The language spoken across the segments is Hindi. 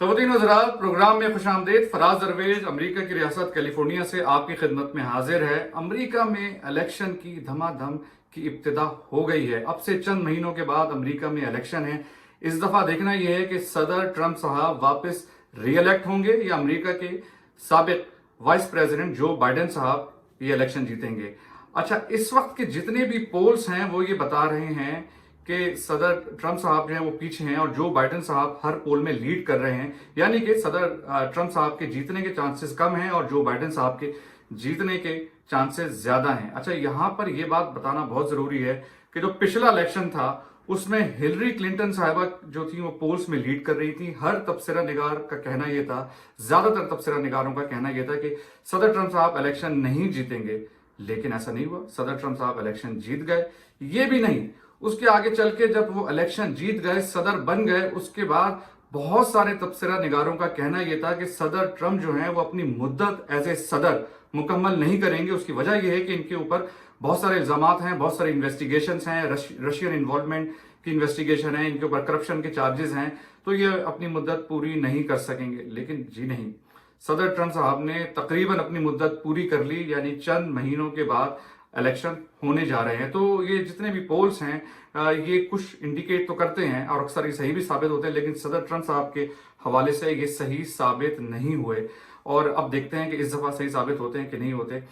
ख़वातीन व हज़रात, प्रोग्राम में खुशामदीद। फराज दरवेज अमरीका की रियासत कैलिफोर्निया से आपकी खिदमत में हाजिर है। अमरीका में इलेक्शन की धमाधम की इब्तिदा हो गई है। अब से चंद महीनों के बाद अमरीका में इलेक्शन है। इस दफ़ा देखना यह है कि सदर ट्रंप साहब वापस री इलेक्ट होंगे या अमरीका के साबिक वाइस प्रेसिडेंट जो बाइडेन साहब ये इलेक्शन जीतेंगे। अच्छा, इस वक्त के जितने भी पोल्स हैं वो ये बता रहे हैं कि सदर ट्रंप साहब जो हैं वो पीछे हैं और जो बाइडेन साहब हर पोल में लीड कर रहे हैं, यानी कि सदर ट्रंप साहब के जीतने के चांसेस कम हैं और जो बाइडेन साहब के जीतने के चांसेस ज्यादा हैं। अच्छा, यहां पर यह बात बताना बहुत जरूरी है कि जो पिछला इलेक्शन था उसमें हिलरी क्लिंटन साहिबा जो थी वो पोल्स में लीड कर रही थी। हर तबसरा निगार का कहना यह था, ज्यादातर तबसरा निगारों का कहना यह था कि सदर ट्रंप साहब इलेक्शन नहीं जीतेंगे, लेकिन ऐसा नहीं हुआ। सदर ट्रंप साहब इलेक्शन जीत गए। ये भी नहीं, उसके आगे चल के जब वो इलेक्शन जीत गए, सदर बन गए, उसके बाद बहुत सारे तबसरा निगारों का कहना यह था कि सदर ट्रंप जो है वो अपनी मुद्दत एज ए सदर मुकम्मल नहीं करेंगे। उसकी वजह यह है कि इनके ऊपर बहुत सारे इल्जामात हैं, बहुत सारे इन्वेस्टिगेशन हैं, रशियन इन्वॉल्वमेंट की इन्वेस्टिगेशन है, इनके ऊपर करप्शन के चार्जेस हैं, तो ये अपनी मुद्दत पूरी नहीं कर सकेंगे। लेकिन जी नहीं, सदर ट्रंप साहब ने तकरीबन अपनी मुद्दत पूरी कर ली, यानी चंद महीनों के बाद इलेक्शन होने जा रहे हैं। तो ये जितने भी पोल्स हैं ये कुछ इंडिकेट तो करते हैं और अक्सर ये सही भी साबित होते हैं, लेकिन सदर ट्रंप साहब के हवाले से ये सही साबित नहीं हुए और अब देखते हैं कि इस दफा सही साबित होते हैं कि नहीं होते।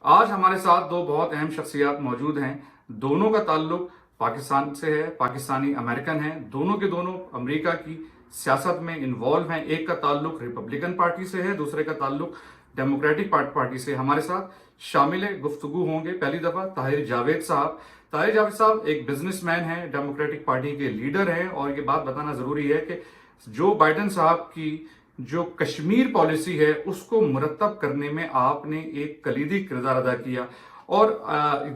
आज हमारे साथ दो बहुत अहम शख्सियात मौजूद हैं। दोनों का ताल्लुक पाकिस्तान से है, पाकिस्तानी अमेरिकन है, दोनों के दोनों अमेरिका की सियासत में इन्वॉल्व हैं। एक का ताल्लुक रिपब्लिकन पार्टी से है, दूसरे का ताल्लुक डेमोक्रेटिक पार्टी से। हमारे साथ शामिल गुफ्तगू होंगे पहली दफा ताहिर जावेद साहब। ताहिर जावेद साहब एक बिजनेसमैन हैं, डेमोक्रेटिक पार्टी के लीडर हैं और ये बात बताना जरूरी है कि जो बाइडेन साहब की जो कश्मीर पॉलिसी है उसको मुरतब करने में आपने एक कलीदी किरदार अदा किया और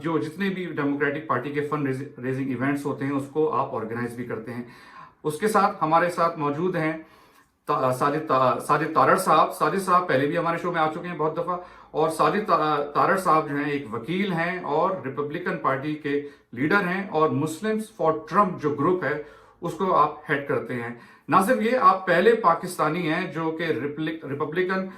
जो जितने भी डेमोक्रेटिक पार्टी के फंड रेजिंग इवेंट्स होते हैं उसको आप ऑर्गेनाइज भी करते हैं। उसके साथ हमारे साथ मौजूद हैं साजिद तारड़ साहब। साजिद साहब पहले भी हमारे शो में आ चुके हैं बहुत दफा और साजिद तारड़ साहब जो हैं एक वकील हैं और रिपब्लिकन पार्टी के लीडर हैं और मुस्लिम्स फॉर ट्रंप जो ग्रुप है उसको आप हेड करते हैं। ना सिर्फ ये, आप पहले पाकिस्तानी हैं जो कि रिपब्लिकन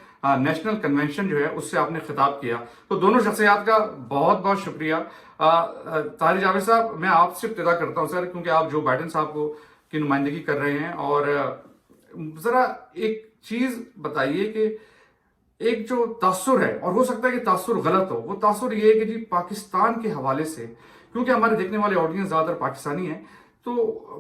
नेशनल कन्वेंशन जो है उससे आपने खिताब किया। तो दोनों शख्सियात का बहुत बहुत शुक्रिया। ताहिर जावेद साहब, मैं आपसे इब्तिदा करता हूं सर, क्योंकि आप जो बाइडेन साहब को की नुमाइंदगी कर रहे हैं और जरा एक चीज बताइए कि एक जो तासुर है, और हो सकता है कि तासुर गलत हो, वो तासुर ये है कि जी पाकिस्तान के हवाले से, क्योंकि हमारे देखने वाले ऑडियंस ज्यादातर पाकिस्तानी है, तो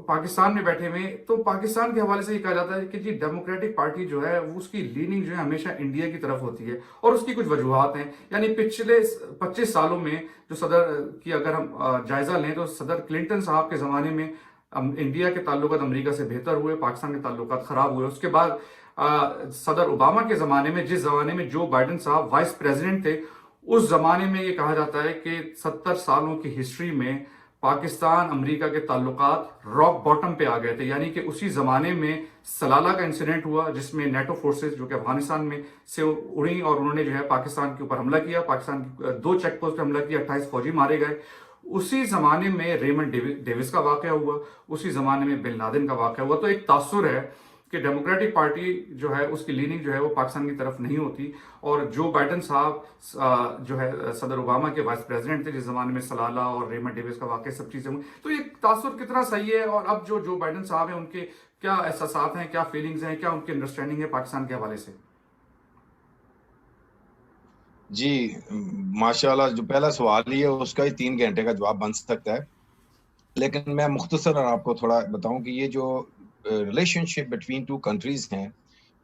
पाकिस्तान में बैठे हुए, तो पाकिस्तान के हवाले से ये कहा जाता है कि जी डेमोक्रेटिक पार्टी जो है वो उसकी लीनिंग जो है हमेशा इंडिया की तरफ होती है और उसकी कुछ वजूहत हैं। यानी पिछले 25 सालों में जो सदर की अगर हम जायजा लें तो सदर क्लिंटन साहब के जमाने में इंडिया के ताल्लुकात अमेरिका से बेहतर हुए, पाकिस्तान के ताल्लुकात खराब हुए। उसके बाद सदर ओबामा के जमाने में, जिस जमाने में जो बाइडेन साहब वाइस प्रेसिडेंट थे, उस जमाने में ये कहा जाता है कि 70 सालों की हिस्ट्री में पाकिस्तान अमेरिका के ताल्लुकात रॉक बॉटम पे आ गए थे। यानी कि उसी जमाने में सलाला का इंसिडेंट हुआ जिसमें नेटो फोर्सेस जो कि अफगानिस्तान में से उड़ी और उन्होंने जो है पाकिस्तान के ऊपर हमला किया, पाकिस्तान की 2 चेक पोस्ट पे हमला किया, 28 फौजी मारे गए। उसी जमाने में रेमंड डेविस का वाकया हुआ, उसी जमाने में बिन लादेन का वाकया हुआ। तो एक तासुर है कि डेमोक्रेटिक पार्टी जो है उसकी लीनिंग जो है वो पाकिस्तान की तरफ नहीं होती और जो बाइडेन साहब जो है सदर ओबामा के वाइस प्रेसिडेंट थे जिस जमाने में सलाला और रेमंड डेविस का वाकया सब चीजें हुई। तो ये तासुर कितना सही है और अब जो बाइडेन साहब हैं उनके क्या एहसास हैं, क्या फीलिंग्स हैं, क्या उनकी अंडरस्टैंडिंग है पाकिस्तान के हवाले से? जी, माशाल्लाह, जो पहला सवाल ही है उसका ही 3 घंटे का जवाब बन सकता है, लेकिन मैं मुख्तसर आपको थोड़ा बताऊं कि ये जो रिलेशनशिप बिटवीन 2 कंट्रीज हैं,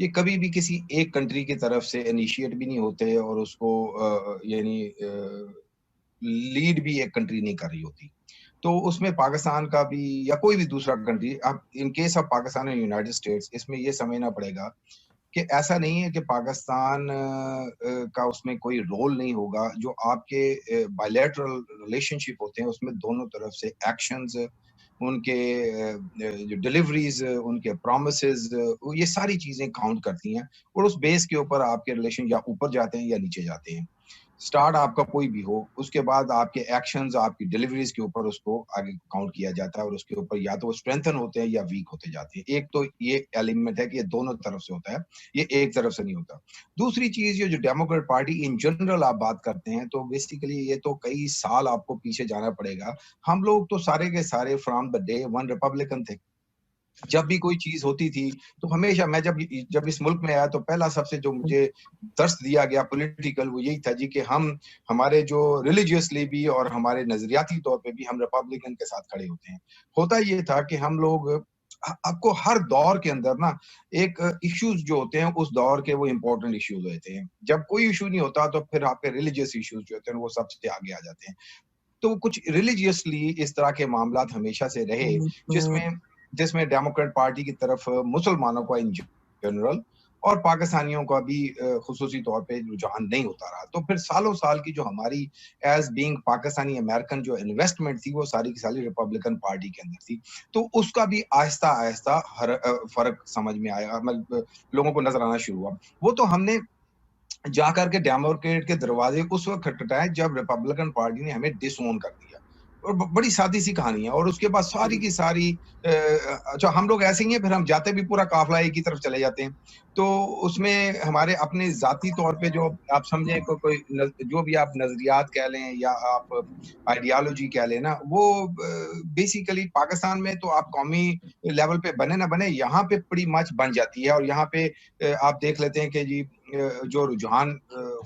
ये कभी भी किसी एक कंट्री की तरफ से इनिशिएट भी नहीं होते और उसको यानी लीड भी एक कंट्री नहीं कर रही होती। तो उसमें पाकिस्तान का भी या कोई भी दूसरा कंट्री, अब in case of Pakistan and United states, इसमें ये समझना पड़ेगा कि ऐसा नहीं है कि पाकिस्तान का उसमें कोई रोल नहीं होगा। जो आपके बायलैटरल रिलेशनशिप होते हैं उसमें दोनों तरफ से एक्शंस, उनके जो डिलीवरीज, उनके प्रोमिसेस, ये सारी चीजें काउंट करती हैं और उस बेस के ऊपर आपके रिलेशन या ऊपर जाते हैं या नीचे जाते हैं। स्टार्ट आपका कोई भी हो, उसके बाद आपके एक्शंस, आपकी डिलीवरीज के ऊपर उसको आगे काउंट किया जाता है और उसके ऊपर या तो वो स्ट्रेंथन होते हैं या वीक होते जाते हैं। एक तो ये एलिमेंट है कि ये दोनों तरफ से होता है, ये एक तरफ से नहीं होता। दूसरी चीज, ये जो डेमोक्रेट पार्टी इन जनरल आप बात करते हैं, तो बेसिकली ये तो कई साल आपको पीछे जाना पड़ेगा। हम लोग तो सारे के सारे from the day one Republican थे। जब भी कोई चीज होती थी तो हमेशा मैं जब इस मुल्क में आया तो पहला सबसे जो मुझे दर्श दिया गया पॉलिटिकल, वो यही था जी कि हम हमारे जो रिलीजियसली भी और हमारे नजरियाती तौर पे भी हम रिपब्लिकन के साथ खड़े होते हैं। होता ये था कि हम लोग आपको हर दौर के अंदर ना एक इश्यूज जो होते हैं उस दौर के वो इम्पोर्टेंट इश्यूज होते हैं। जब कोई इशू नहीं होता तो फिर आपके रिलीजियस इश्यूज जो होते हैं वो सबसे आगे आ जाते हैं। तो कुछ रिलीजियसली इस तरह के मामलात हमेशा से रहे जिसमें जिसमें डेमोक्रेट पार्टी की तरफ मुसलमानों का इन जनरल और पाकिस्तानियों का भी खुसूसी तौर पे रुझान नहीं होता रहा। तो फिर सालों साल की जो हमारी एज बीइंग पाकिस्तानी अमेरिकन जो इन्वेस्टमेंट थी वो सारी की सारी रिपब्लिकन पार्टी के अंदर थी। तो उसका भी आहिस्ता आहिस्ता फर्क समझ में आया, मतलब लोगों को नजर आना शुरू हुआ। वो तो हमने जाकर के डेमोक्रेट के दरवाजे उस वक्त खटखटाए जब रिपब्लिकन पार्टी ने हमें डिसओन कर दिया। और बड़ी सादी सी कहानी है। और उसके बाद सारी की सारी अच्छा हम लोग ऐसे ही हैं, फिर हम जाते भी पूरा काफिला एक ही तरफ चले जाते हैं। तो उसमें हमारे अपने जाती तौर पे जो आप समझे कोई जो भी आप नजरियात कह लें या आप आइडियोलॉजी कह लें ना, वो बेसिकली पाकिस्तान में तो आप कौमी लेवल पे बने ना बने, यहाँ पे बड़ी मच बन जाती है। और यहाँ पे आप देख लेते हैं कि जी जो रुझान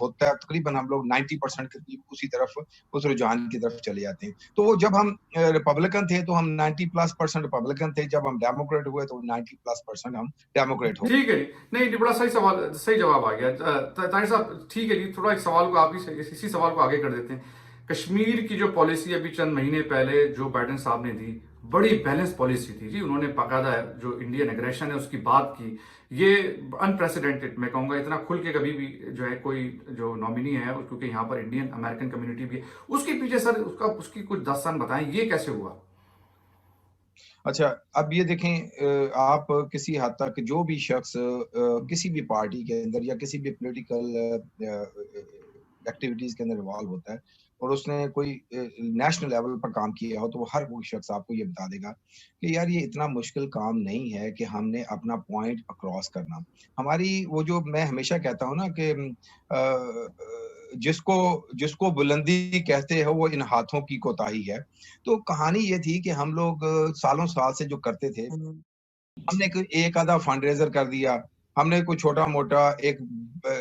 होता है तकरीबन हम लोग 90% के करीब उसी तरफ उस रुझान की तरफ चले जाते हैं। तो वो जब हम रिपब्लिकन थे तो हम 90+% रिपब्लिकन थे, जब हम डेमोक्रेट हुए तो 90+% हम डेमोक्रेट हो। ठीक है जी, नहीं बड़ा सही सवाल, सही जवाब आ गया ताहिर साहब। ठीक है जी, थोड़ा एक सवाल को आप ही इसी सवाल को आगे कर देते हैं। कश्मीर की जो पॉलिसी अभी चंद महीने पहले जो बाइडेन साहब ने दी, बड़ी बैलेंस पॉलिसी थी जी। उन्होंने बाकायदा जो इंडियन एग्रेशन है उसकी बात की। ये अनप्रेसिडेंटेड मैं कहूँगा, इतना खुल के कभी भी जो है कोई जो नॉमिनी है, क्योंकि यहाँ पर इंडियन अमेरिकन कम्युनिटी भी है, उसके पीछे सर उसकी कुछ दास्तान बताएं, ये कैसे हुआ? अच्छा, अब ये देखें, आप किसी हद तक जो भी शख्स किसी भी पार्टी के अंदर या किसी भी पॉलिटिकल एक्टिविटीज के अंदर इन्वॉल्व होता है और उसने कोई नेशनल लेवल पर काम किया हो, तो वो हर कोई शख्स आपको ये बता देगा कि यार ये इतना मुश्किल काम नहीं है कि हमने अपना पॉइंट अक्रॉस करना। हमारी वो जो मैं हमेशा कहता हूँ ना कि जिसको जिसको बुलंदी कहते हो वो इन हाथों की कोताही है। तो कहानी ये थी कि हम लोग सालों साल से जो करते थे, हमने एक आधा फंड रेजर कर दिया, हमने कोई छोटा मोटा एक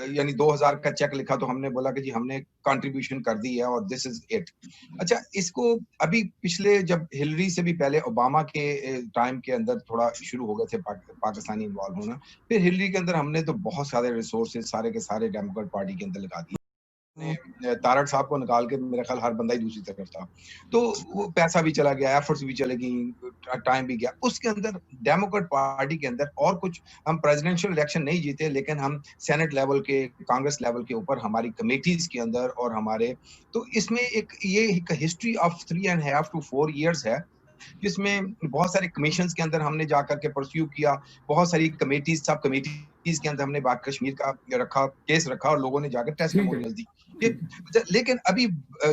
यानी 2000 का चेक लिखा तो हमने बोला कि जी हमने कंट्रीब्यूशन कर दी है और दिस इज इट। अच्छा, इसको अभी पिछले जब हिलरी से भी पहले ओबामा के टाइम के अंदर थोड़ा शुरू हो गए थे पाकिस्तानी इन्वॉल्व होना। फिर हिलरी के अंदर हमने तो बहुत सारे रिसोर्सेज सारे के सारे डेमोक्रेट पार्टी के अंदर लगा दिए। तारड़ साहब को निकाल के मेरा ख्याल हर बंदा ही दूसरी तरफ था। तो वो पैसा भी चला गया, एफर्ट्स भी चले गई, टाइम भी गया। उसके अंदर डेमोक्रेट पार्टी के अंदर और कुछ हम प्रेसिडेंशियल इलेक्शन नहीं जीते, लेकिन हम सेनेट लेवल के, कांग्रेस लेवल के ऊपर हमारी कमेटीज के अंदर और हमारे, तो इसमें एक हिस्ट्री ऑफ 3.5 to 4 years है, जिसमें बहुत सारे कमीशंस के अंदर हमने जाकर के परस्यू किया। बहुत सारी कमेटीज, सब कमेटीज के अंदर हमने बात कश्मीर का रखा, केस रखा और लोगों ने जाकर टेस्टिमोनियल दी। लेकिन अभी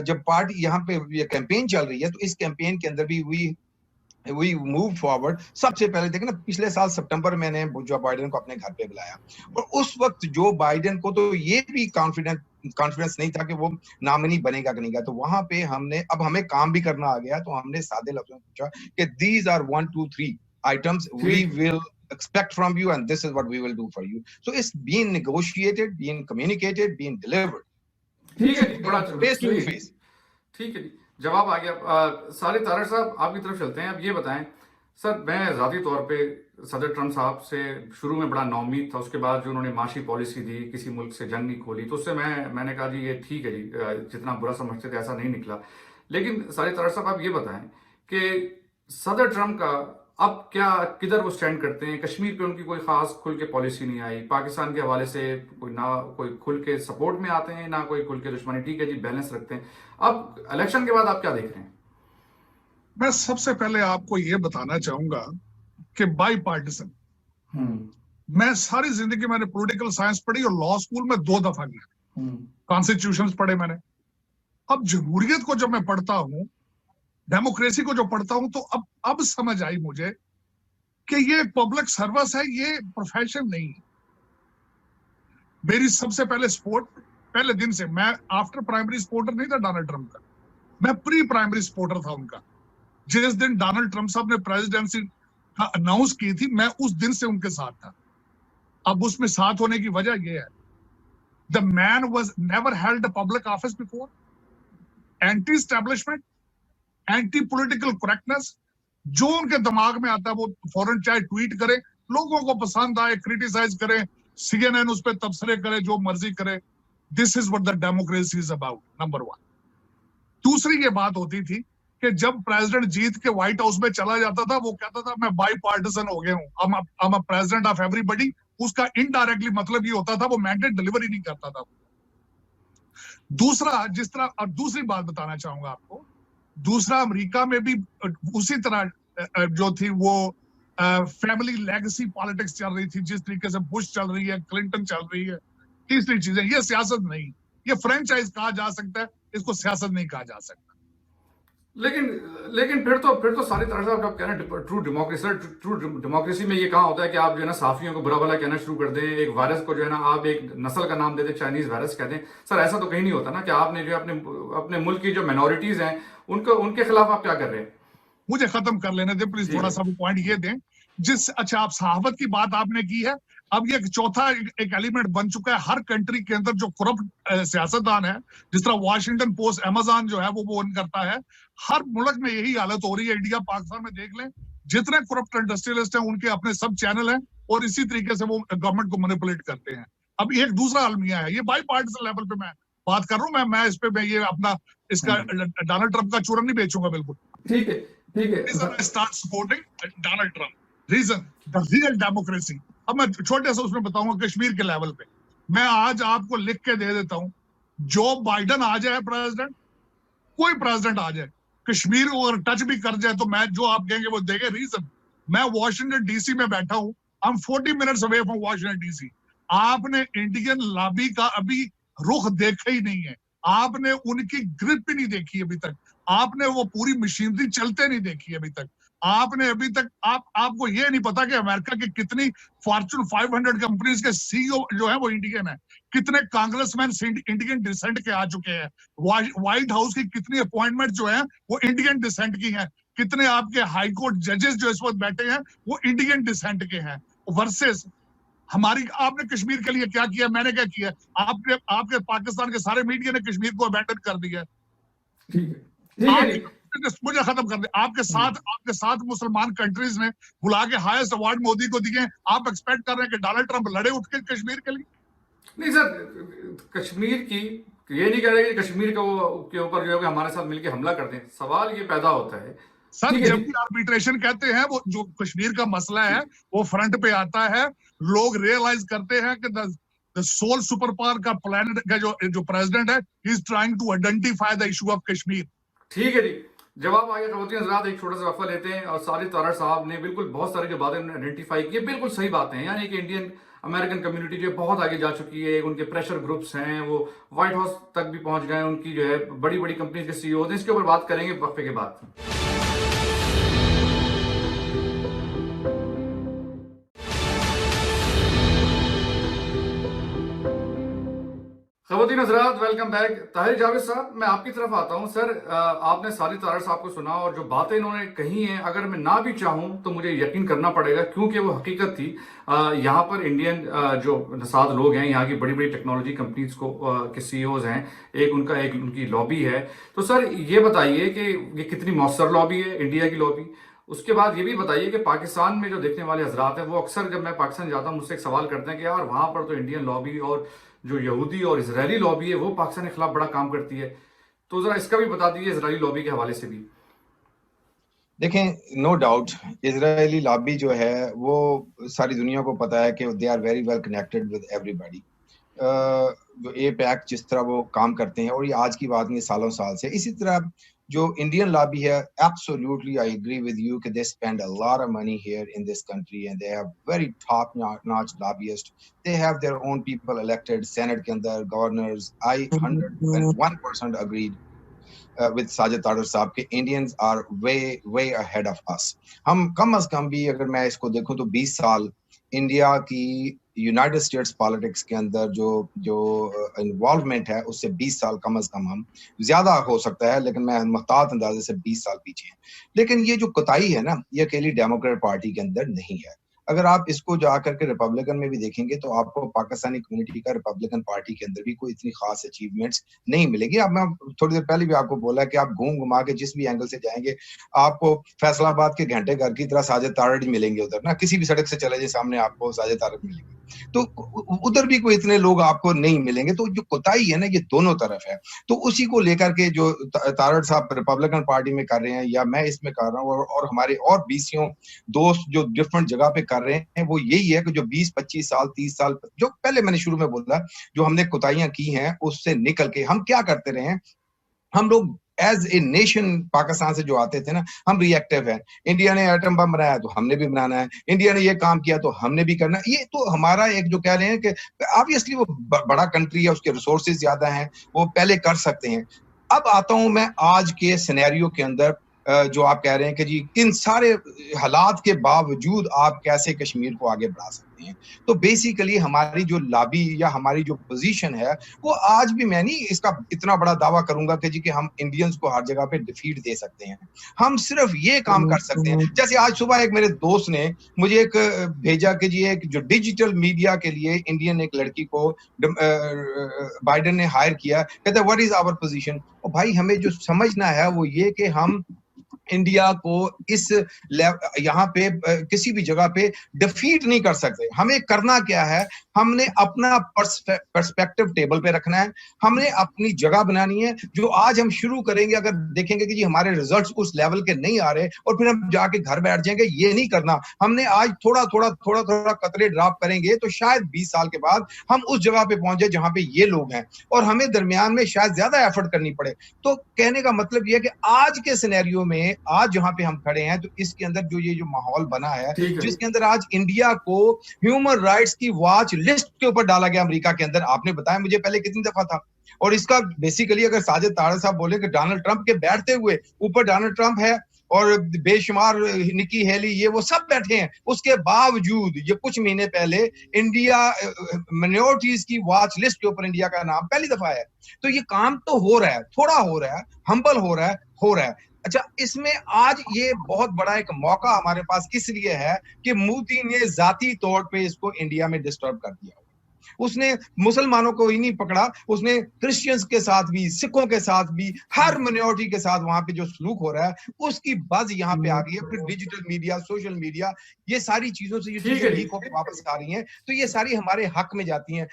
जब पार्टी यहाँ पे ये कैंपेन चल रही है, तो इस कैंपेन के अंदर भी वी मूव फॉरवर्ड। सबसे पहले देखें ना, पिछले साल सितंबर में मैंने जो बाइडेन को अपने घर पे बुलाया और उस वक्त जो बाइडेन को तो ये भी कॉन्फिडेंस नहीं था कि वो नॉमिनी बनेगा कि नहीं। तो वहां पे हमने, अब हमें काम भी करना आ गया, तो हमने सादे लफ्जों में पूछा कि these are 1 2 3 items we will expect from you and this is what we will do for you. So it's being negotiated, being communicated, being delivered. ठीक है जी, बड़ा face to face. ठीक है जी, जवाब आ गया। सारे तारड़ साहब आपकी तरफ चलते हैं। अब ये बताएं सर, मैं ज़ाती तौर पे सदर ट्रंप साहब से शुरू में बड़ा नाउम्मीद था। उसके बाद जो उन्होंने माशी पॉलिसी दी, किसी मुल्क से जंग नहीं खोली, तो उससे मैंने कहा जी ये ठीक है जी, जितना बुरा समझते थे ऐसा नहीं निकला। लेकिन सारे तारड़ साहब आप ये बताएं कि सदर ट्रंप का अब क्या, किधर वो स्टैंड करते हैं? कश्मीर पे उनकी कोई खास खुल के पॉलिसी नहीं आई, पाकिस्तान के हवाले से कोई खुल के सपोर्ट में आते हैं, ना कोई खुल के दुश्मनी। ठीक है जी, बैलेंस रखते हैं। अब इलेक्शन के बाद आप क्या देख रहे हैं? मैं सबसे पहले आपको ये बताना चाहूंगा कि बाई पार्टिसन, मैं सारी जिंदगी मैंने पॉलिटिकल साइंस पढ़ी और लॉ स्कूल में 2 दफा गया। कॉन्स्टिट्यूशंस पढ़े मैंने। अब जमहूरियत को जब मैं पढ़ता हूं, डेमोक्रेसी को जो पढ़ता हूं, तो अब समझ आई मुझे कि ये पब्लिक सर्विस है, ये प्रोफेशन नहीं है। मेरी सबसे पहले सपोर्ट, पहले दिन से मैं आफ्टर प्राइमरी सपोर्टर नहीं था डोनाल्ड ट्रंप का, मैं प्री प्राइमरी सपोर्टर था उनका। जिस दिन डोनाल्ड ट्रंप साहब ने प्रेसिडेंसी अनाउंस की थी, मैं उस दिन से उनके साथ था। अब उसमें साथ होने की वजह यह है, the man was never held a public office before, anti establishment, anti political correctness, जो उनके दिमाग में आता है वो फौरन चाहे ट्वीट करे, लोगों को पसंद आए क्रिटिसाइज करें, CNN उस पर तबसरे करे, जो मर्जी करे। This is what the democracy is about, number 1। दूसरी ये बात होती थी कि जब प्रेसिडेंट जीत के व्हाइट हाउस में चला जाता था, वो कहता था मैं बाई पार्टिसन हो गया हूं, I am president of everybody. उसका इनडायरेक्टली मतलब ये होता था वो मैंडेट डिलीवरी नहीं करता था। दूसरा, जिस तरह, और दूसरी बात बताना चाहूंगा आपको, दूसरा अमेरिका में भी उसी तरह जो थी वो फैमिली लेगेसी पॉलिटिक्स चल रही थी, जिस तरीके से बुश चल रही है, क्लिंटन चल रही है। तीसरी चीजें, ये सियासत नहीं, ये फ्रेंचाइज कहा जा सकता है, इसको सियासत नहीं कहा जा सकता। लेकिन फिर तो सारी तरह से आप कह रहे हैं ट्रू डेमोक्रेसी में ये कहा होता है कि आप जो है ना साफियों को बुरा भला कहना शुरू कर दें, एक वायरस को जो है ना आप एक नस्ल का नाम दे दें, चाइनीज वायरस कह दें। सर ऐसा तो कहीं नहीं होता ना कि आपने जो अपने मुल्क की जो माइनॉरिटीज हैं उनके खिलाफ आप क्या कर रहे हैं? मुझे खत्म कर लेने दें प्लीज, थोड़ा सा पॉइंट ये दें। अच्छा, आप सहावत की बात आपने की है, अब ये चौथा एक एलिमेंट बन चुका है हर कंट्री के अंदर जो करप्ट सियासतदान है। जिस तरह वॉशिंगटन पोस्ट, अमेज़न जो है वो ओन करता है, हर मुल्क में यही हालत हो रही है। इंडिया पाकिस्तान में देख लें, जितने करप्ट इंडस्ट्रियलिस्ट हैं उनके अपने सब चैनल हैं, और इसी तरीके से वो गवर्नमेंट को मैनिपुलेट करते हैं। अब एक दूसरा अलमिया है, ये बाई पार्टिसन लेवल पे मैं बात कर रहा हूँ, मैं इस पे ये अपना इसका डोनाल्ड ट्रंप का चूरन नहीं बेचूंगा, बिल्कुल ठीक है। Start supporting Donald Trump, reason the real democracy. अब मैं छोटे से उसमें बताऊंगा कश्मीर के लेवल पे। मैं आज आपको लिख के दे देता हूं, जो बाइडन आ जाए प्रेसिडेंट, कोई प्रेसिडेंट आ जाए, कश्मीर को अगर टच भी कर जाए तो मैं जो आप कहेंगे वो देंगे। रीजन, मैं वॉशिंगटन डीसी में बैठा हूं, I am 40 minutes away from Washington DC. आपने इंडियन लॉबी का अभी रुख देखा ही नहीं है, आपने उनकी ग्रिप ही नहीं देखी अभी तक, आपने वो पूरी मशीनरी चलते नहीं देखी अभी तक, आपने अभी तक आपको ये नहीं पता कि अमेरिका की कितनी फॉर्च्यून 500 कंपनीज के सीईओ जो है वो इंडियन है, कितने कांग्रेसमैन इंडियन डिसेंट के आ चुके हैं, व्हाइट हाउस की कितनी अपॉइंटमेंट जो है वो इंडियन डिसेंट की हैं, कितने आपके हाई कोर्ट जजेस जो इस वक्त बैठे हैं वो इंडियन डिसेंट के हैं। वर्सेस हमारी, आपने कश्मीर के लिए क्या किया, मैंने क्या किया, आपके पाकिस्तान के सारे मीडिया ने कश्मीर को अबैंडन कर दिया। मुझे खत्म कर दे। आपके साथ मुसलमान कंट्रीज ने बुला के हाईएस्ट अवार्ड मोदी को दिए, आप एक्सपेक्ट कर रहे हैं कि डोनाल्ड ट्रंप लड़े उठ के कश्मीर के लिए? नहीं सर, कश्मीर की ये नहीं कह रहे कि कश्मीर के ऊपर जो है हमारे साथ मिलकर हमला कर दें। सवाल ये पैदा होता है सर, जब भी आर्बिट्रेशन कहते हैं, वो जो कश्मीर का मसला है वो फ्रंट पे आता है, लोग रियलाइज करते हैं कि द सोल सुपर पावर का प्लेनेट का जो प्रेसिडेंट है, he is trying to identify the issue of Kashmir. ठीक है जी, जवाब आ गया। खवातीन हज़रात, एक छोटा सा वक्फा लेते हैं। और सारी तारड़ साहब ने बिल्कुल बहुत सारी जो बातें आइडेंटिफाई की बिल्कुल सही बातें हैं, यानी कि इंडियन अमेरिकन कम्युनिटी जो बहुत आगे जा चुकी है, उनके प्रेशर ग्रुप्स हैं, वो व्हाइट हाउस तक भी पहुंच गए, उनकी जो है बड़ी बड़ी कंपनीज के सीईओ हैं। इसके ऊपर बात करेंगे वक्फे के बाद। खवातीन हज़रात, वेलकम बैक। ताहिर जावेद साहब, मैं आपकी तरफ आता हूं। सर, आपने सारी तारड़ साहब को सुना और जो बातें इन्होंने कही हैं, अगर मैं ना भी चाहूं तो मुझे यकीन करना पड़ेगा, क्योंकि वो हकीकत थी। यहाँ पर इंडियन जो नसाद लोग हैं, यहाँ की बड़ी बड़ी टेक्नोलॉजी कंपनीज के सीईओज हैं, एक उनकी लॉबी है। तो सर ये बताइए कि ये कितनी मौसर लॉबी है, इंडिया की लॉबी। उसके बाद ये भी बताइए कि पाकिस्तान में जो देखने वाले हजरात हैं, वो अक्सर जब मैं पाकिस्तान जाता हूँ मुझसे एक सवाल करते हैं कि यार वहाँ पर तो इंडियन लॉबी और जो यहूदी और इजरायली लॉबी है वो पाकिस्तान के खिलाफ बड़ा काम करती है। तो जरा इसका भी बता दीजिए, इजरायली लॉबी के हवाले से भी। देखें, नो डाउट इजरायली लॉबी जो है वो सारी दुनिया को पता है कि they are very well connected with everybody. जो APEC जिस तरह वो काम करते हैं, और ये आज की बात नहीं, सालों साल से। इसी तरह जो इंडियन लॉबी है, absolutely I agree with you कि they spend a lot of money here in this country and they have very top notch lobbyist, they have their own people elected senate के अंदर, governors. I 101% agreed with Sajid Tarar साहब के Indians are way ahead of us। हम कम से कम भी अगर मैं इसको देखूं तो 20 साल इंडिया की यूनाइटेड स्टेट्स पॉलिटिक्स के अंदर जो इन्वॉल्वमेंट है उससे 20 साल कम से कम, हम ज्यादा हो सकता है लेकिन मैं मुहतात अंदाजे से 20 साल पीछे हैं। लेकिन ये जो कोताही है ना, ये अकेली डेमोक्रेट पार्टी के अंदर नहीं है। अगर आप इसको जाकर के रिपब्लिकन में भी देखेंगे तो आपको पाकिस्तानी कम्युनिटी का रिपब्लिकन पार्टी के अंदर भी कोई इतनी खास अचीवमेंट्स नहीं मिलेगी। अब मैं थोड़ी देर पहले भी आपको बोला कि आप घूम घुमा के जिस भी एंगल से जाएंगे आपको फैसलाबाद के घंटे घर की तरह साजिद तारड़ ही मिलेंगे उधर ना, किसी भी सड़क से चले जाए सामने आपको साजिद तारड़ मिलेंगे, तो उधर भी कोई इतने लोग आपको नहीं मिलेंगे। तो जो कोताही है ना, ये दोनों तरफ है। तो उसी को लेकर के जो तारड़ साहब रिपब्लिकन पार्टी में कर रहे हैं या मैं इसमें कर रहा हूँ और हमारे और बीसियों दोस्त जो डिफरेंट जगह पे कर रहे हैं, वो यही है कि जो 20-25 साल 30 साल जो पहले मैंने शुरू में बोला, जो हमने कोताहियां की हैं उससे निकल के हम क्या करते रहे हैं। हम लोग एज ए नेशन पाकिस्तान से जो आते थे ना, हम रिएक्टिव हैं। इंडिया ने एटम बम बनाया तो हमने भी बनाना है, इंडिया ने ये काम किया तो हमने भी करना है। ये तो हमारा एक जो कह रहे हैं कि ऑब्वियसली वो बड़ा कंट्री है, उसके रिसोर्सेज ज्यादा हैं, वो पहले कर सकते हैं। अब आता हूं मैं आज के सिनेरियो के अंदर, जो आप कह रहे हैं कि जी इन सारे हालात के बावजूद आप कैसे कश्मीर को आगे बढ़ा सकते हैं। तो बेसिकली हमारी जो लॉबी या हमारी जो पोजीशन है, वो आज भी, मैं नहीं इसका इतना बड़ा दावा करूंगा कि जी कि हम इंडियंस को हर जगह पे डिफीट दे सकते हैं। हम सिर्फ ये काम कर सकते हैं, जैसे आज सुबह एक मेरे दोस्त ने मुझे एक भेजा कि जी एक जो डिजिटल मीडिया के लिए इंडियन एक लड़की को बाइडेन ने हायर किया, कहते व्हाट इज आवर पोजीशन। और भाई हमें जो समझना है वो ये कि हम इंडिया को इस यहाँ पे किसी भी जगह पे डिफीट नहीं कर सकते। हमें करना क्या है, हमने अपना पर्सपेक्टिव टेबल पे रखना है, हमने अपनी जगह बनानी है। जो आज हम शुरू करेंगे, अगर देखेंगे कि जी हमारे रिजल्ट्स उस लेवल के नहीं आ रहे और फिर हम जाके घर बैठ जाएंगे, ये नहीं करना। हमने आज थोड़ा थोड़ा कतरे ड्रॉप करेंगे तो शायद 20 साल के बाद हम उस जगह पे पहुंच जाए जहां पे ये लोग हैं, और हमें दरमियान में शायद ज्यादा एफर्ट करनी पड़े। तो कहने का मतलब ये है कि आज के सिनेरियो में, आज जहां पे हम खड़े हैं, तो इसके अंदर जो ये जो माहौल बना है, जिसके अंदर आज इंडिया को ह्यूमन राइट्स की वॉच लिस्ट के ऊपर डाला गया अमेरिका के अंदर, आपने बताया मुझे पहले कितनी दफा था। और इसका बेसिकली अगर साजिद तारड़ साहब बोले कि डोनाल्ड ट्रंप के बैठते हुए ऊपर डोनाल्ड ट्रंप है और बेशुमार निकी हेली ये वो सब बैठे हैं, उसके बावजूद ये कुछ महीने पहले इंडिया माइनॉरिटीज की वॉच लिस्ट के ऊपर इंडिया का नाम पहली दफा है। तो ये काम तो हो रहा है, थोड़ा हो रहा है, हम्बल हो रहा है। अच्छा, इसमें आज ये बहुत बड़ा एक मौका हमारे पास इसलिए है कि मोदी ने जाती तौर पे इसको इंडिया में डिस्टर्ब कर दिया। उसने मुसलमानों को ही नहीं पकड़ा, उसने क्रिश्चियंस के साथ भी, सिखों के साथ भी, हर माइनॉरिटी के साथ वहां पे जो सलूक हो रहा है उसकी बज यहाँ पे आ गई है। फिर डिजिटल मीडिया, सोशल मीडिया, ये सारी चीजों से ये चीजें लीक होकर वापस आ रही हैं, तो ये सारी हमारे हक में जाती हैं।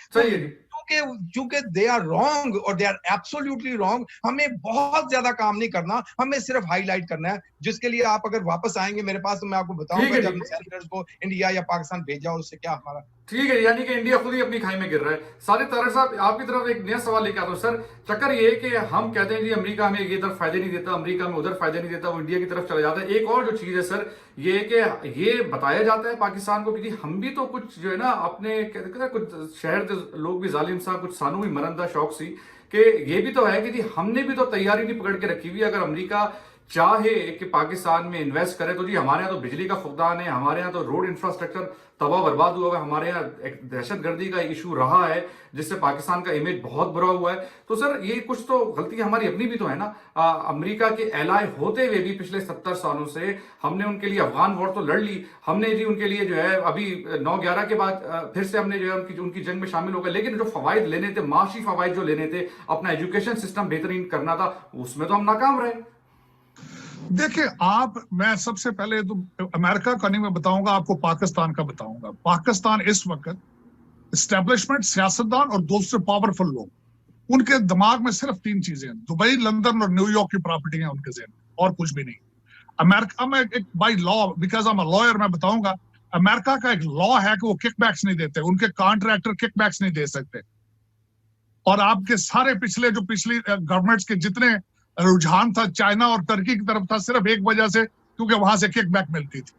चूंकि दे आर रॉन्ग और दे आर एब्सोल्युटली रॉन्ग, हमें बहुत ज्यादा काम नहीं करना, हमें सिर्फ हाईलाइट करना है, जिसके लिए आप अगर वापस आएंगे मेरे पास तो मैं आपको बताऊंगा जब सेनेटर्स को इंडिया या पाकिस्तान भेजा उससे क्या हमारा। ठीक है, यानी कि इंडिया खुद ही अपनी खाई में गिर रहा है। साजिद तारड़ साहब, आपकी तरफ एक नया सवाल लेके आता हूं सर। चक्कर ये कि हम कहते हैं जी अमेरिका हमें ये इधर फायदे नहीं देता, अमेरिका में उधर फायदे नहीं देता, वो इंडिया की तरफ चला जाता है। एक और जो चीज है सर, ये कि ये बताया जाता है पाकिस्तान को कि हम भी तो कुछ जो है ना अपने कुछ शहर के लोग भी जालिम सा, कुछ सानू भी मरंदा शौक सी, कि ये भी तो है कि जी हमने भी तो तैयारी नहीं पकड़ के रखी हुई। अगर अमेरिका चाहे कि पाकिस्तान में इन्वेस्ट करे तो जी हमारे यहाँ तो बिजली का फुकदान है, हमारे यहाँ तो रोड इंफ्रास्ट्रक्चर तबाह बर्बाद हुआ है, हमारे यहाँ एक दहशतगर्दी का इशू रहा है जिससे पाकिस्तान का इमेज बहुत बुरा हुआ है। तो सर ये कुछ तो गलती हमारी अपनी भी तो है ना। अमेरिका के एलाय होते हुए भी पिछले 70 सालों से हमने उनके लिए अफगान वॉर तो लड़ ली, हमने जी उनके लिए जो है अभी 9/11 के बाद फिर से हमने जो है उनकी जंग में शामिल हो गए, लेकिन जो फवायद लेने थे, माशी फवायद जो लेने थे, अपना एजुकेशन सिस्टम बेहतरीन करना था, उसमें तो हम नाकाम रहे। देखिए मैं सबसे पहले तो अमेरिका का नहीं मैं बताऊंगा, आपको पाकिस्तान का बताऊंगा। पाकिस्तान इस वक्त एस्टेब्लिशमेंट, सियासतदान और दूसरे पावरफुल लोग, उनके दिमाग में सिर्फ 3 चीजें हैं, दुबई, लंदन और न्यूयॉर्क की प्रॉपर्टी है उनके ज़हन में, और कुछ भी नहीं। अमेरिका में एक by law, because I am a lawyer, मैं बताऊंगा अमेरिका का एक लॉ है कि वो किकबैक्स नहीं देते, उनके कॉन्ट्रैक्टर किकबैक्स नहीं दे सकते। और आपके सारे पिछली गवर्नमेंट्स के जितने रुझान था चाइना और टर्की की तरफ था, सिर्फ एक वजह से, क्योंकि वहां से किकबैक मिलती थी।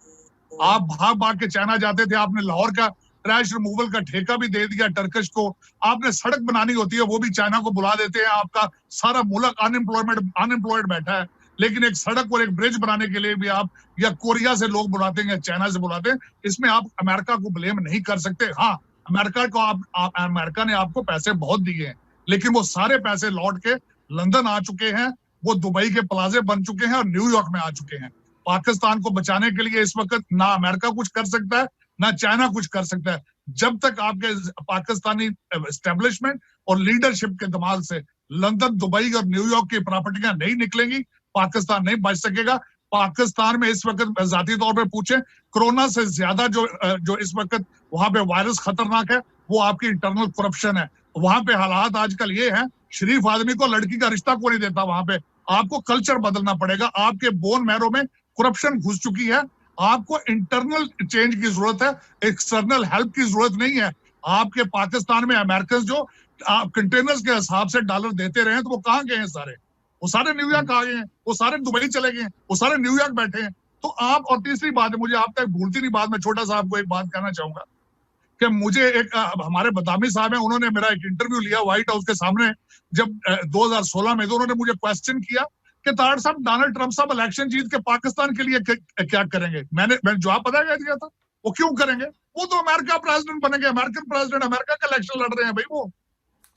आप भाग भाग के चाइना जाते थे, आपने लाहौर का ट्रैश रिमूवल का ठेका भी दे दिया टर्किश को। आपने सड़क बनानी होती है, वो भी चाइना को बुला देते हैं। आपका सारा मुल्क अनएम्प्लॉयड बैठा है, लेकिन एक सड़क और एक ब्रिज बनाने के लिए भी आप या कोरिया से लोग बुलाते हैं या चाइना से बुलाते हैं। इसमें आप अमेरिका को ब्लेम नहीं कर सकते। हाँ, अमेरिका ने आपको पैसे बहुत दिए हैं, लेकिन वो सारे पैसे लौट के लंदन आ चुके हैं, वो दुबई के प्लाजे बन चुके हैं और न्यूयॉर्क में आ चुके हैं। पाकिस्तान को बचाने के लिए इस वक्त ना अमेरिका कुछ कर सकता है, ना चाइना कुछ कर सकता है। जब तक आपके पाकिस्तानी एस्टेब्लिशमेंट और लीडरशिप के दिमाग से लंदन, दुबई और न्यूयॉर्क की प्रॉपर्टियां नहीं निकलेंगी, पाकिस्तान नहीं बच सकेगा। पाकिस्तान में इस वक्त जाती तौर पर पूछे, कोरोना से ज्यादा जो इस वक्त वहां पे वायरस खतरनाक है, वो आपकी इंटरनल करप्शन है। वहां पे हालात आजकल ये है, शरीफ आदमी को लड़की का रिश्ता कोई नहीं देता वहां पे। आपको कल्चर बदलना पड़ेगा। आपके बोन मैरो में करप्शन घुस चुकी है। आपको इंटरनल चेंज की जरूरत है, एक्सटर्नल हेल्प की जरूरत नहीं है। आपके पाकिस्तान में अमेरिकन जो कंटेनर्स के हिसाब से डॉलर देते रहे, तो वो कहाँ गए हैं सारे? वो सारे न्यूयॉर्क आ गए हैं, वो सारे दुबई चले गए हैं, वो सारे न्यूयॉर्क बैठे हैं। तो आप, और तीसरी बात है, मुझे आप तक भूलती नहीं बात, मैं छोटा सा आपको एक बात कहना चाहूंगा कि मुझे एक हमारे बदामी साहब हैं, उन्होंने मेरा एक इंटरव्यू लिया व्हाइट हाउस के सामने जब 2016 में, तो उन्होंने मुझे क्वेश्चन किया कि तार साहब, डोनाल्ड ट्रंप साहब इलेक्शन जीत के पाकिस्तान के लिए क्या करेंगे? मैंने जवाब पता क्या दिया था? वो क्यों करेंगे? वो तो अमेरिका प्रेसिडेंट बनेंगे, अमेरिकन प्रेसिडेंट, अमेरिका का इलेक्शन लड़ रहे हैं भाई। वो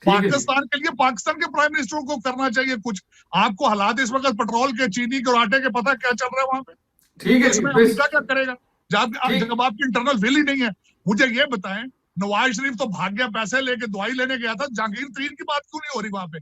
पाकिस्तान के लिए पाकिस्तान के प्राइम मिनिस्टर को करना चाहिए कुछ। आपको हालात इस वक्त पेट्रोल के, चीनी के और आटे के पता क्या चल रहा है वहां पे? ठीक है, इसमें अमेरिका क्या करेगा जब आपकी इंटरनल विल ही नहीं है? मुझे ये बताएं, नवाज शरीफ तो भाग गया, पैसे लेके दवाई लेने गया था, जहांगीर तरीन की बात क्यों नहीं हो रही वहां पे?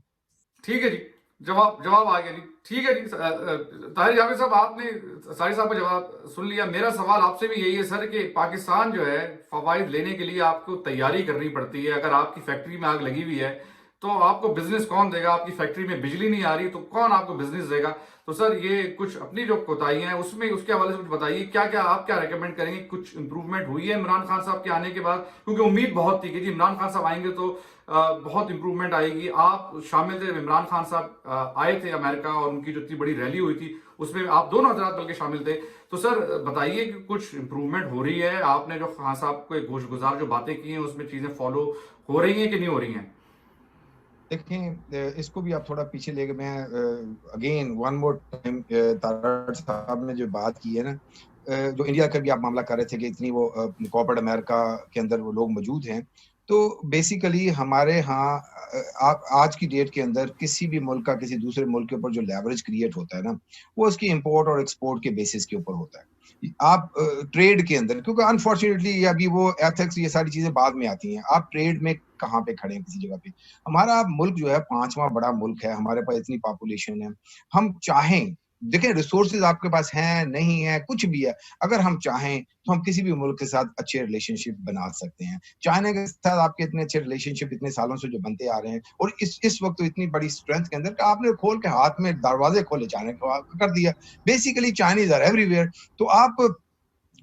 ठीक है जी, जवाब आ गया जी। ठीक है जी, ताहिर जावेद साहब, आपने सारी साहब का जवाब सुन लिया। मेरा सवाल आपसे भी यही है सर कि पाकिस्तान जो है, फवाइद लेने के लिए आपको तैयारी करनी पड़ती है। अगर आपकी फैक्ट्री में आग लगी हुई है तो आपको बिजनेस कौन देगा? आपकी फैक्ट्री में बिजली नहीं आ रही तो कौन आपको बिजनेस देगा? तो सर, ये कुछ अपनी जो कोताहियां हैं उसमें, उसके हवाले से कुछ बताइए। क्या क्या आप क्या रेकमेंड करेंगे? कुछ इंप्रूवमेंट हुई है इमरान खान साहब के आने के बाद? क्योंकि उम्मीद बहुत थी कि जी इमरान खान साहब आएंगे तो बहुत इंप्रूवमेंट आएगी। आप शामिल थे, इमरान खान साहब आए थे अमेरिका और उनकी जो इतनी बड़ी रैली हुई थी उसमें आप दोनों हजरात बल्कि शामिल थे। तो सर बताइए कि कुछ इंप्रूवमेंट हो रही है? आपने जो खान साहब को एक गोशगुजार जो बातें की हैं उसमें चीजें फॉलो हो रही हैं कि नहीं हो रही हैं? देखें, इसको भी आप थोड़ा पीछे लेके, मैं again one more time, Tarar साहब ने जो बात की है ना, जो इंडिया का भी आप मामला कर रहे थे कि इतनी वो कॉर्पोरेट अमेरिका के अंदर वो लोग मौजूद हैं, तो बेसिकली हमारे यहाँ आज की डेट के अंदर किसी भी मुल्क का किसी दूसरे मुल्क के ऊपर जो लेवरेज क्रिएट होता है ना, वो उसकी इंपोर्ट और एक्सपोर्ट के बेसिस के ऊपर होता है। आप ट्रेड के अंदर, क्योंकि अनफॉर्चुनेटली अभी वो एथिक्स, ये सारी चीजें बाद में आती हैं, आप ट्रेड में कहाँ पे खड़े हैं किसी जगह पे। हमारा मुल्क जो है 5वां बड़ा मुल्क है, हमारे पास इतनी पॉपुलेशन है। हम चाहें, देखें रिसोर्सेज आपके पास हैं नहीं है कुछ भी है, अगर हम चाहें तो हम किसी भी मुल्क के साथ अच्छे रिलेशनशिप बना सकते हैं। चाइना के साथ आपके इतने अच्छे रिलेशनशिप इतने सालों से जो बनते आ रहे हैं, और इस वक्त तो इतनी बड़ी स्ट्रेंथ के अंदर आपने खोल के हाथ में दरवाजे खोले चाइना को कर दिया। Basically Chinese are everywhere. तो आप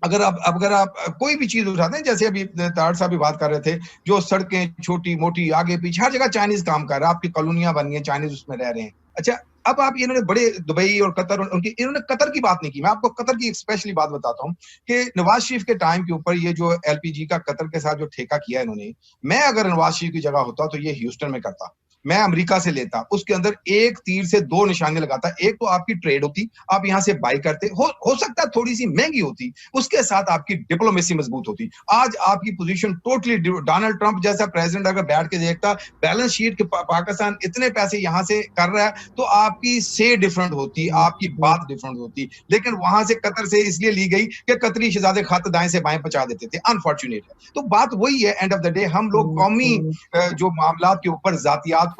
अगर आप कोई भी चीज उठाते हैं, जैसे अभी ताड़ साहब भी बात कर रहे थे, जो सड़कें छोटी मोटी आगे पीछे हर जगह चाइनीज काम कर रहा है, आपकी कॉलोनियां बन गई, चाइनीज उसमें रह रहे हैं। अच्छा, अब आप इन्होंने बड़े दुबई और कतर, इन्होंने कतर की बात नहीं की। मैं आपको कतर की एक स्पेशली बात बताता हूँ कि नवाज शरीफ के टाइम के ऊपर ये जो एलपीजी का कतर के साथ जो ठेका किया इन्होंने, मैं अगर नवाज शरीफ की जगह होता तो ये ह्यूस्टन में करता, मैं अमेरिका से लेता, उसके अंदर एक तीर से 2 निशाने लगाता। एक तो आपकी ट्रेड होती, आप यहां से बाई करते, हो सकता है थोड़ी सी महंगी होती, उसके साथ आपकी डिप्लोमेसी मजबूत होती। आज आपकी पोजीशन टोटली, डोनाल्ड ट्रंप जैसा प्रेसिडेंट अगर बैठ के देखता बैलेंस शीट के पाकिस्तान इतने पैसे यहां से कर रहा है, तो आपकी से डिफरेंट होती, आपकी बात डिफरेंट होती। लेकिन वहां से कतर से इसलिए ली गई कि कतरी शहजादे खत दाएं से बाएं पहुंचा देते थे। अनफॉर्चुनेट है। तो बात वही है, एंड ऑफ द डे हम लोग कौमी जो मामलात के ऊपर जातियात।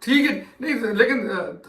ठीक है, नहीं लेकिन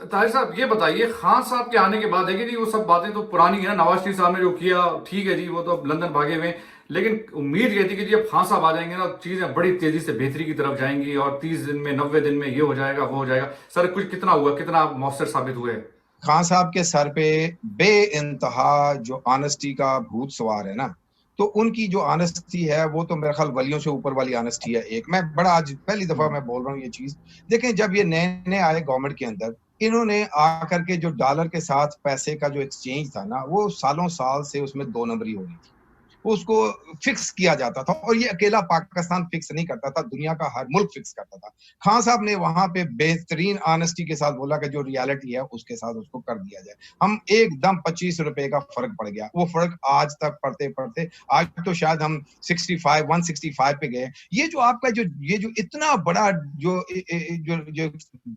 ताहिर साहब ये बताइए, खान साहब के आने के बाद है कि नहीं, वो सब बातें तो पुरानी है ना, नवाज शरीफ साहब ने जो किया ठीक है जी, वो तो अब लंदन भागे हुए, लेकिन उम्मीद ये थी कि जी अब खान साहब आ जाएंगे ना, चीजें बड़ी तेजी से बेहतरी की तरफ जाएंगी और 30 दिन में 90 दिन में ये हो जाएगा वो हो जाएगा। सर कुछ कितना हुआ, कितना मौसर साबित हुए? खान साहब के सर पे बेइंतहा जो ऑनेस्टी का भूत सवार है ना, तो उनकी जो ऑनेस्टी है वो तो मेरे ख्याल वलियों से ऊपर वाली ऑनेस्टी है। एक मैं बड़ा आज पहली दफा मैं बोल रहा हूँ ये चीज। देखें, जब ये नए नए आए गवर्नमेंट के अंदर, इन्होंने आकर के जो डॉलर के साथ पैसे का जो एक्सचेंज था ना, वो सालों साल से उसमें 2 नंबरी हो रही थी, उसको फिक्स किया जाता था, और ये अकेला पाकिस्तान फिक्स नहीं करता था, दुनिया का हर मुल्क फिक्स करता था। खान साहब ने वहां पे बेहतरीन ऑनेस्टी के साथ बोला कि जो रियलिटी है उसके साथ उसको कर दिया जाए। हम एकदम 25 रुपए का फर्क पड़ गया, वो फर्क आज तक पड़ते पड़ते आज तो शायद हम 165 पे गए। ये जो आपका ये जो इतना बड़ा जो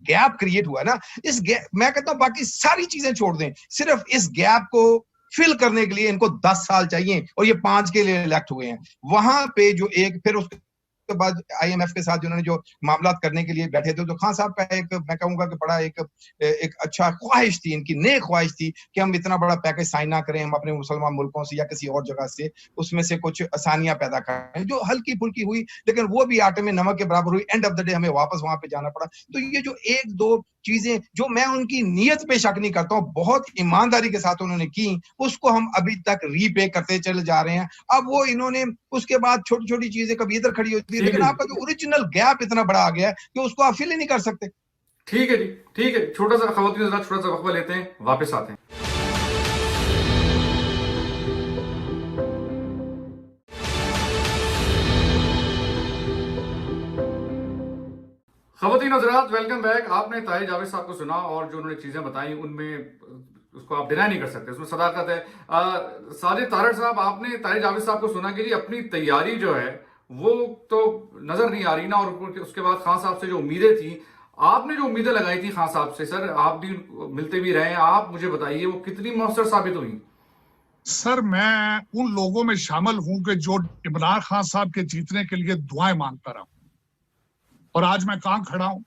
गैप क्रिएट हुआ ना, इस गैप मैं कहता हूँ बाकी सारी चीजें छोड़ दें, सिर्फ इस गैप को फिल करने के लिए इनको 10 साल चाहिए, और ये 5 के लिए इलेक्ट हुए हैं। वहां पे जो एक फिर उसके बाद IMF के साथ जिन्होंने जो मामला करने के लिए बैठे थे, तो खान साहब का एक मैं कहूंगा कि बड़ा एक अच्छा ख्वाहिश थी, इनकी नेक ख्वाहिश थी कि हम इतना बड़ा पैकेज साइन ना करें, हम अपने मुसलमान मुल्कों से या किसी और जगह से उसमें से कुछ आसानियां पैदा करें, जो हल्की फुल्की हुई, लेकिन वो भी आटे में नमक के बराबर हुई। एंड ऑफ द डे हमें वापस वहां पे जाना पड़ा। तो ये जो 1-2 चीजें जो मैं उनकी नीयत पे शक नहीं करता हूँ, बहुत ईमानदारी के साथ उन्होंने की, उसको हम अभी तक रीपे करते चले जा रहे हैं। अब वो इन्होंने उसके बाद छोटी छोटी चीजें कभी इधर खड़ी होती है, लेकिन आपका जो ओरिजिनल गैप इतना बड़ा आ गया है कि उसको आप फिल ही नहीं कर सकते। ठीक है जी, ठीक है, छोटा सा खवातीन छोटा सा वक्फा लेते हैं, वापस आते हैं। खवातीन हज़रात, वेलकम बैक। आपने ताहिर जावेद साहब को सुना, और जो उन्होंने चीजें बताई उनमें उसको आप डिनाई नहीं कर सकते, उसमें सदाकत है। साजिद तारड़ साहब, आपने ताहिर जावेद साहब को सुना कि जी अपनी तैयारी जो है वो तो नजर नहीं आ रही ना, और उसके बाद खान साहब से जो उम्मीदें थी, आपने जो उम्मीदें लगाई थी खान साहब से, सर आप भी मिलते भी रहे, आप मुझे बताइए वो कितनी मौसर साबित हुई? सर मैं उन लोगों में शामिल हूं कि जो इमरान खान साहब के जीतने के लिए दुआएं मांगता रहा, और आज मैं कहां खड़ा हूं।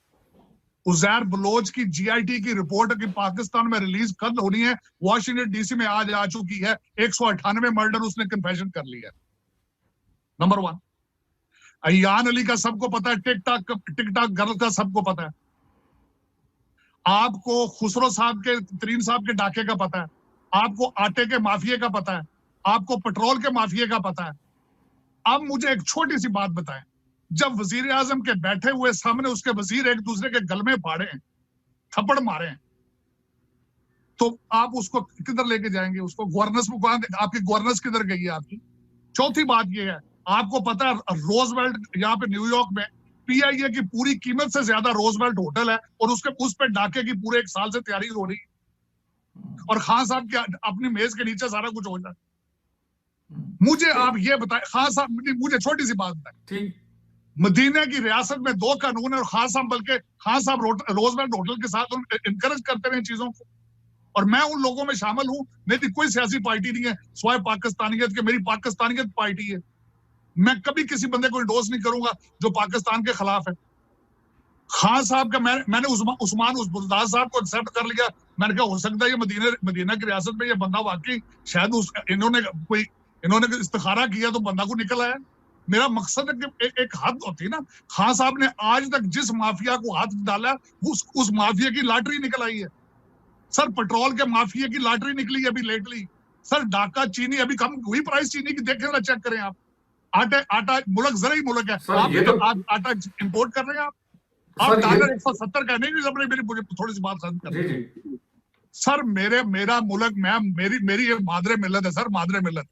उजैर बलोच की GIT की रिपोर्ट कि पाकिस्तान में रिलीज कल होनी है, वॉशिंगटन DC में आज आ चुकी है। 198 मर्डर उसने कन्फेशन कर लिया। नंबर 1। अयान अली का सबको पता है, टिकटॉक गर्ल का सबको पता है। आपको खुसरो साहब के, तरीन साहब के डाके का पता है, आपको आटे के माफिया का पता है, आपको पेट्रोल के माफिया का पता है। अब मुझे एक छोटी सी बात बताएं, जब वजीर आजम के बैठे हुए सामने उसके वजीर एक दूसरे के गल में फाड़े हैं, थप्पड़ मारे हैं, तो आप उसको किधर लेके जाएंगे? उसको गवर्नेंस में, आपकी गवर्नेंस किधर गई है आपकी? चौथी बात यह है, आपको पता है रोजवेल्ट यहाँ पे न्यूयॉर्क में PIA की पूरी कीमत से ज्यादा रोजवेल्ट होटल है, और उस पे डाके की पूरे 1 साल से तैयारी हो रही है, और खान साहब के अपनी मेज के नीचे सारा कुछ हो जाए। मुझे आप ये बताएं, खान साहब मुझे छोटी सी बात बताएं, मदीना की रियासत में 2 कानून है, और खान साहब बल्कि खान साहब रोजवेल्ट होटल के साथ इनकरेज करते रहे चीजों को, और मैं उन लोगों में शामिल हूं। मेरी कोई सियासी पार्टी नहीं है स्वाय पाकिस्तानियत के, मेरी पाकिस्तानियत पार्टी है। मैं कभी किसी बंदे को इंडोर्स नहीं करूंगा जो पाकिस्तान के खिलाफ है। खान साहब का मैंने उस्मान बुलदार साहब को एक्सेप्ट कर लिया। मैंने कहा हो सकता है ये मदीना की रियासत में ये बंदा वाकई शायद इन्होंने इस्तिखारा किया तो बंदा को निकल आया। मेरा मकसद है कि एक हद होती है ना। खान साहब ने आज तक जिस माफिया को हाथ डाला उस माफिया की लॉटरी निकल आई है। सर पेट्रोल के माफिया की लॉटरी निकली अभी लेटली। सर ढाका चीनी अभी कम हुई प्राइस चीनी की, देखें ना, चेक करें आप। आटा मुल्क जरा ही मुल्क है, आप आटा इंपोर्ट कर रहे हैं आप डॉलर 170 का नहीं। मेरी थोड़ी सी बात खत्म कर। सर मेरा मुल्क, मेरी ये मादरे मिल्लत है सर, मादरे मिल्लत।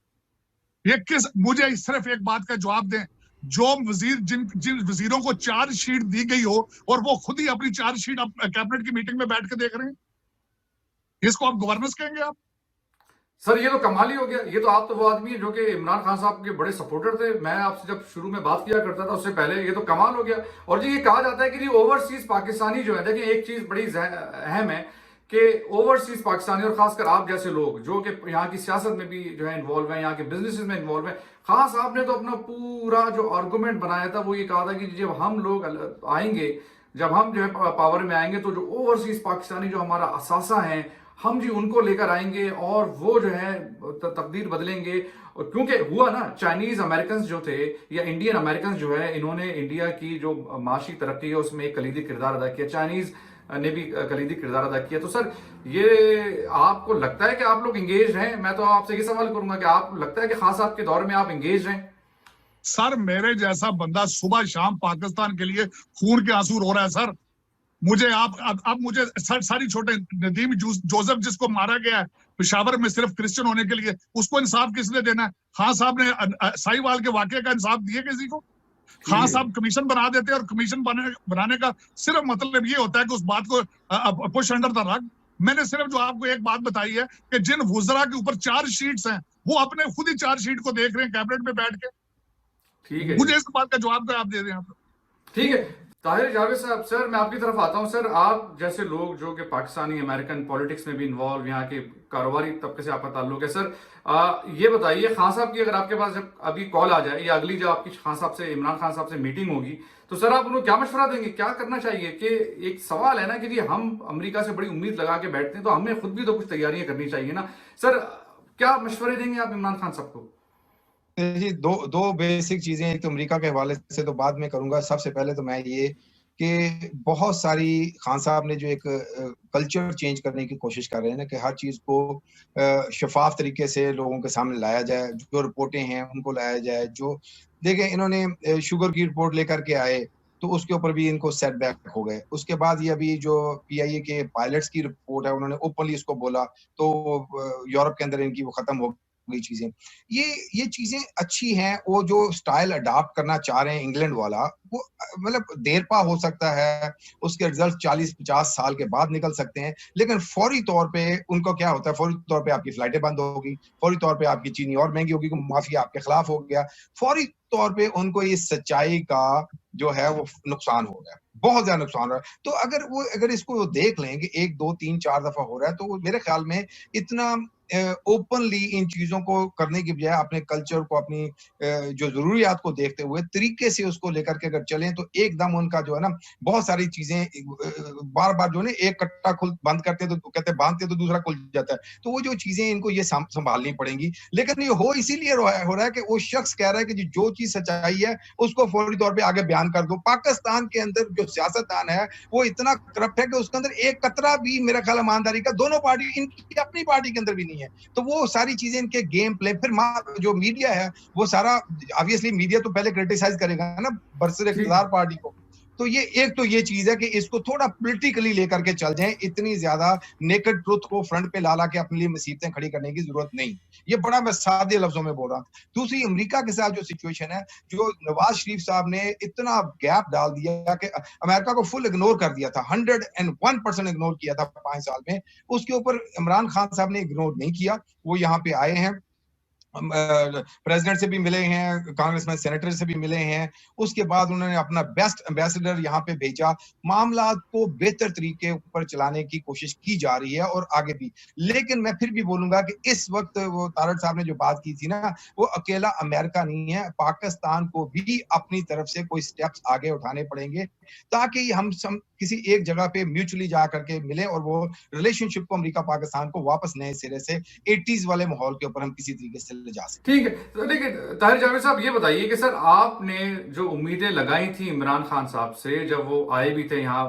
ये मुझे सिर्फ एक बात का जवाब दें, जो वजीर जिन वजीरों को चार्जशीट दी गई हो और वो खुद ही अपनी चार्जशीट कैबिनेट की मीटिंग में बैठ के देख रहे हैं, इसको आप गवर्नेंस कहेंगे आप? सर ये तो कमाल ही हो गया। ये तो आप तो वो आदमी है जो कि इमरान खान साहब के बड़े सपोर्टर थे। मैं आपसे जब शुरू में बात किया करता था उससे पहले, ये तो कमाल हो गया। और जी ये कहा जाता है कि जी ओवरसीज पाकिस्तानी जो है, देखिए एक चीज बड़ी अहम है कि ओवरसीज पाकिस्तानी और खासकर आप जैसे लोग जो कि यहाँ की सियासत में भी जो है इन्वॉल्व है, यहाँ के बिजनेसेस में इन्वॉल्व है। खान साहब ने तो अपना पूरा जो आर्गूमेंट बनाया था वो ये कहा था कि जब हम लोग आएंगे, जब हम जो है पावर में आएंगे, तो जो ओवरसीज पाकिस्तानी जो हमारा असासा है, हम जी उनको लेकर आएंगे और वो जो है तकदीर बदलेंगे। क्योंकि हुआ ना, चाइनीज अमेरिकन जो थे या इंडियन अमेरिकन जो है, इन्होंने इंडिया की जो माशी तरक्की है उसमें एक कलीदी किरदार अदा किया, चाइनीज ने भी कलीदी किरदार अदा किया। तो सर ये आपको लगता है कि आप लोग इंगेज हैं? मैं तो आपसे ये सवाल करूंगा कि आप लगता है कि खान साहब के दौर में आप इंगेज हैं? सर मेरे जैसा बंदा सुबह शाम पाकिस्तान के लिए खून के आंसू रो रहा है सर। मुझे आप मुझे सारी छोटे नदीम जोसेफ जिसको मारा गया है पेशावर में सिर्फ क्रिश्चियन होने के लिए, उसको इंसाफ किसने देना है? खान साहब ने साहिवाल के वाकये का इंसाफ दिए किसी को? खान साहब कमीशन बना देते हैं और कमीशन बनाने का सिर्फ मतलब ये होता है कि उस बात को पुश अंडर द रग। मैंने सिर्फ जो आपको एक बात बताई है कि जिन वुजरा के ऊपर चार्ज शीट्स हैं वो अपने खुद ही चार्ज शीट को देख रहे हैं कैबिनेट में बैठ के। ठीक है, मुझे इस बात का जवाब आप दे दें आप। ठीक है। ताहिर जावेद साहब, सर मैं आपकी तरफ आता हूं। सर आप जैसे लोग जो कि पाकिस्तानी अमेरिकन पॉलिटिक्स में भी इन्वॉल्व, यहाँ के कारोबारी तबके से आपका ताल्लुक है, सर ये बताइए खान साहब की अगर आपके पास जब अभी कॉल आ जाए या अगली जो आपकी खान साहब से, इमरान खान साहब से मीटिंग होगी, तो सर आप उनको क्या मशवरा देंगे, क्या करना चाहिए? कि एक सवाल है ना कि जी हम अमेरिका से बड़ी उम्मीद लगा के बैठते हैं, तो हमें खुद भी तो कुछ तैयारियां करनी चाहिए ना। सर क्या मशवरे देंगे आप इमरान खान साहब को? जी, दो बेसिक चीजें, एक तो अमेरिका के हवाले से तो बाद में करूंगा। सबसे पहले तो मैं ये कि बहुत सारी खान साहब ने जो एक कल्चर चेंज करने की कोशिश कर रहे हैं ना, कि हर चीज को शफाफ तरीके से लोगों के सामने लाया जाए, जो रिपोर्टें हैं उनको लाया जाए। जो देखें, इन्होंने शुगर की रिपोर्ट लेकर के आए तो उसके ऊपर भी इनको सेटबैक हो गए। उसके बाद ये अभी जो पीआईए के पायलट्स की रिपोर्ट है, उन्होंने ओपनली इसको बोला, तो यूरोप के अंदर इनकी वो खत्म हो गई चीजें। ये चीजें अच्छी हैं। वो जो स्टाइल अडॉप्ट करना चाह रहे हैं इंग्लैंड वाला, वो मतलब देरपा हो सकता है, उसके रिजल्ट 40-50 साल के बाद निकल सकते हैं, लेकिन फौरी तौर पे उनको क्या होता है, फौरी तौर पे आपकी फ्लाइटें बंद होगी, फौरी तौर पे आपकी चीनी और महंगी होगी, माफिया आपके खिलाफ हो गया, फौरी तौर पे उनको इस सच्चाई का जो है वो नुकसान हो रहा है, बहुत ज्यादा नुकसान हो रहा है। तो अगर इसको देख लें कि 1, 2, 3, 4 दफा हो रहा है, तो मेरे ख्याल में इतना ओपनली इन चीजों को करने की बजाय अपने कल्चर को, अपनी जो जरूरियात को देखते हुए तरीके से उसको लेकर के अगर चलें, तो एकदम उनका जो है ना, बहुत सारी चीजें बार बार जो है एक कट्टा खुल बंद करते तो कहते बांधते तो दूसरा खुल जाता है, तो वो जो चीजें इनको ये संभालनी पड़ेंगी। लेकिन ये हो इसीलिए हो रहा है कि वो शख्स कह रहा है कि जो चीज सच्चाई है उसको फौरी तौर पे आगे बयान कर दो। पाकिस्तान के अंदर जो सियासतदान है वो इतना करप्ट है कि उसके अंदर एक कतरा भी मेरा ख्याल ईमानदारी का दोनों पार्टी, इनकी अपनी पार्टी के अंदर भी नहीं है। तो वो सारी चीजें इनके गेम प्ले, फिर जो मीडिया है वो सारा, ऑब्वियसली मीडिया तो पहले क्रिटिसाइज करेगा ना बरसर इख्तियार पार्टी को। तो ये एक तो ये चीज है कि इसको थोड़ा पॉलिटिकली लेकर के चल जाएं, इतनी ज्यादा नेकेड ट्रुथ को फ्रंट पे ला के अपने लिए मुसीबतें खड़ी करने की जरूरत नहीं। ये बड़ा मैं सादे लफ्जों में बोल रहा हूं। दूसरी, अमेरिका के साथ जो सिचुएशन है, जो नवाज शरीफ साहब ने इतना गैप डाल दिया कि अमेरिका को फुल इग्नोर कर दिया था, 101% इग्नोर किया था 5 साल में, उसके ऊपर इमरान खान साहब ने इग्नोर नहीं किया। वो यहाँ पे आए हैं, प्रेसिडेंट से भी मिले हैं, कांग्रेसमैन सेनेटर से भी मिले हैं, उसके बाद उन्होंने अपना बेस्ट एम्बेसडर यहाँ पे भेजा। मामला को बेहतर तरीके पर चलाने की कोशिश की जा रही है और आगे भी। लेकिन मैं फिर भी बोलूंगा कि इस वक्त वो तारड़ साहब ने जो बात की थी ना, वो अकेला अमेरिका नहीं है, पाकिस्तान को भी अपनी तरफ से कोई स्टेप्स आगे उठाने पड़ेंगे, ताकि हम किसी एक जगह पे म्यूचुअली जा करके मिले और वो रिलेशनशिप को, अमेरिका पाकिस्तान को वापस नए सिरे से 80s वाले माहौल के ऊपर हम किसी तरीके से ले जा सकते। ठीक है। तो देखिए ताहिर जावेद साहब, ये बताइए कि सर आपने जो उम्मीदें लगाई थी इमरान खान साहब से, जब वो आए भी थे यहाँ,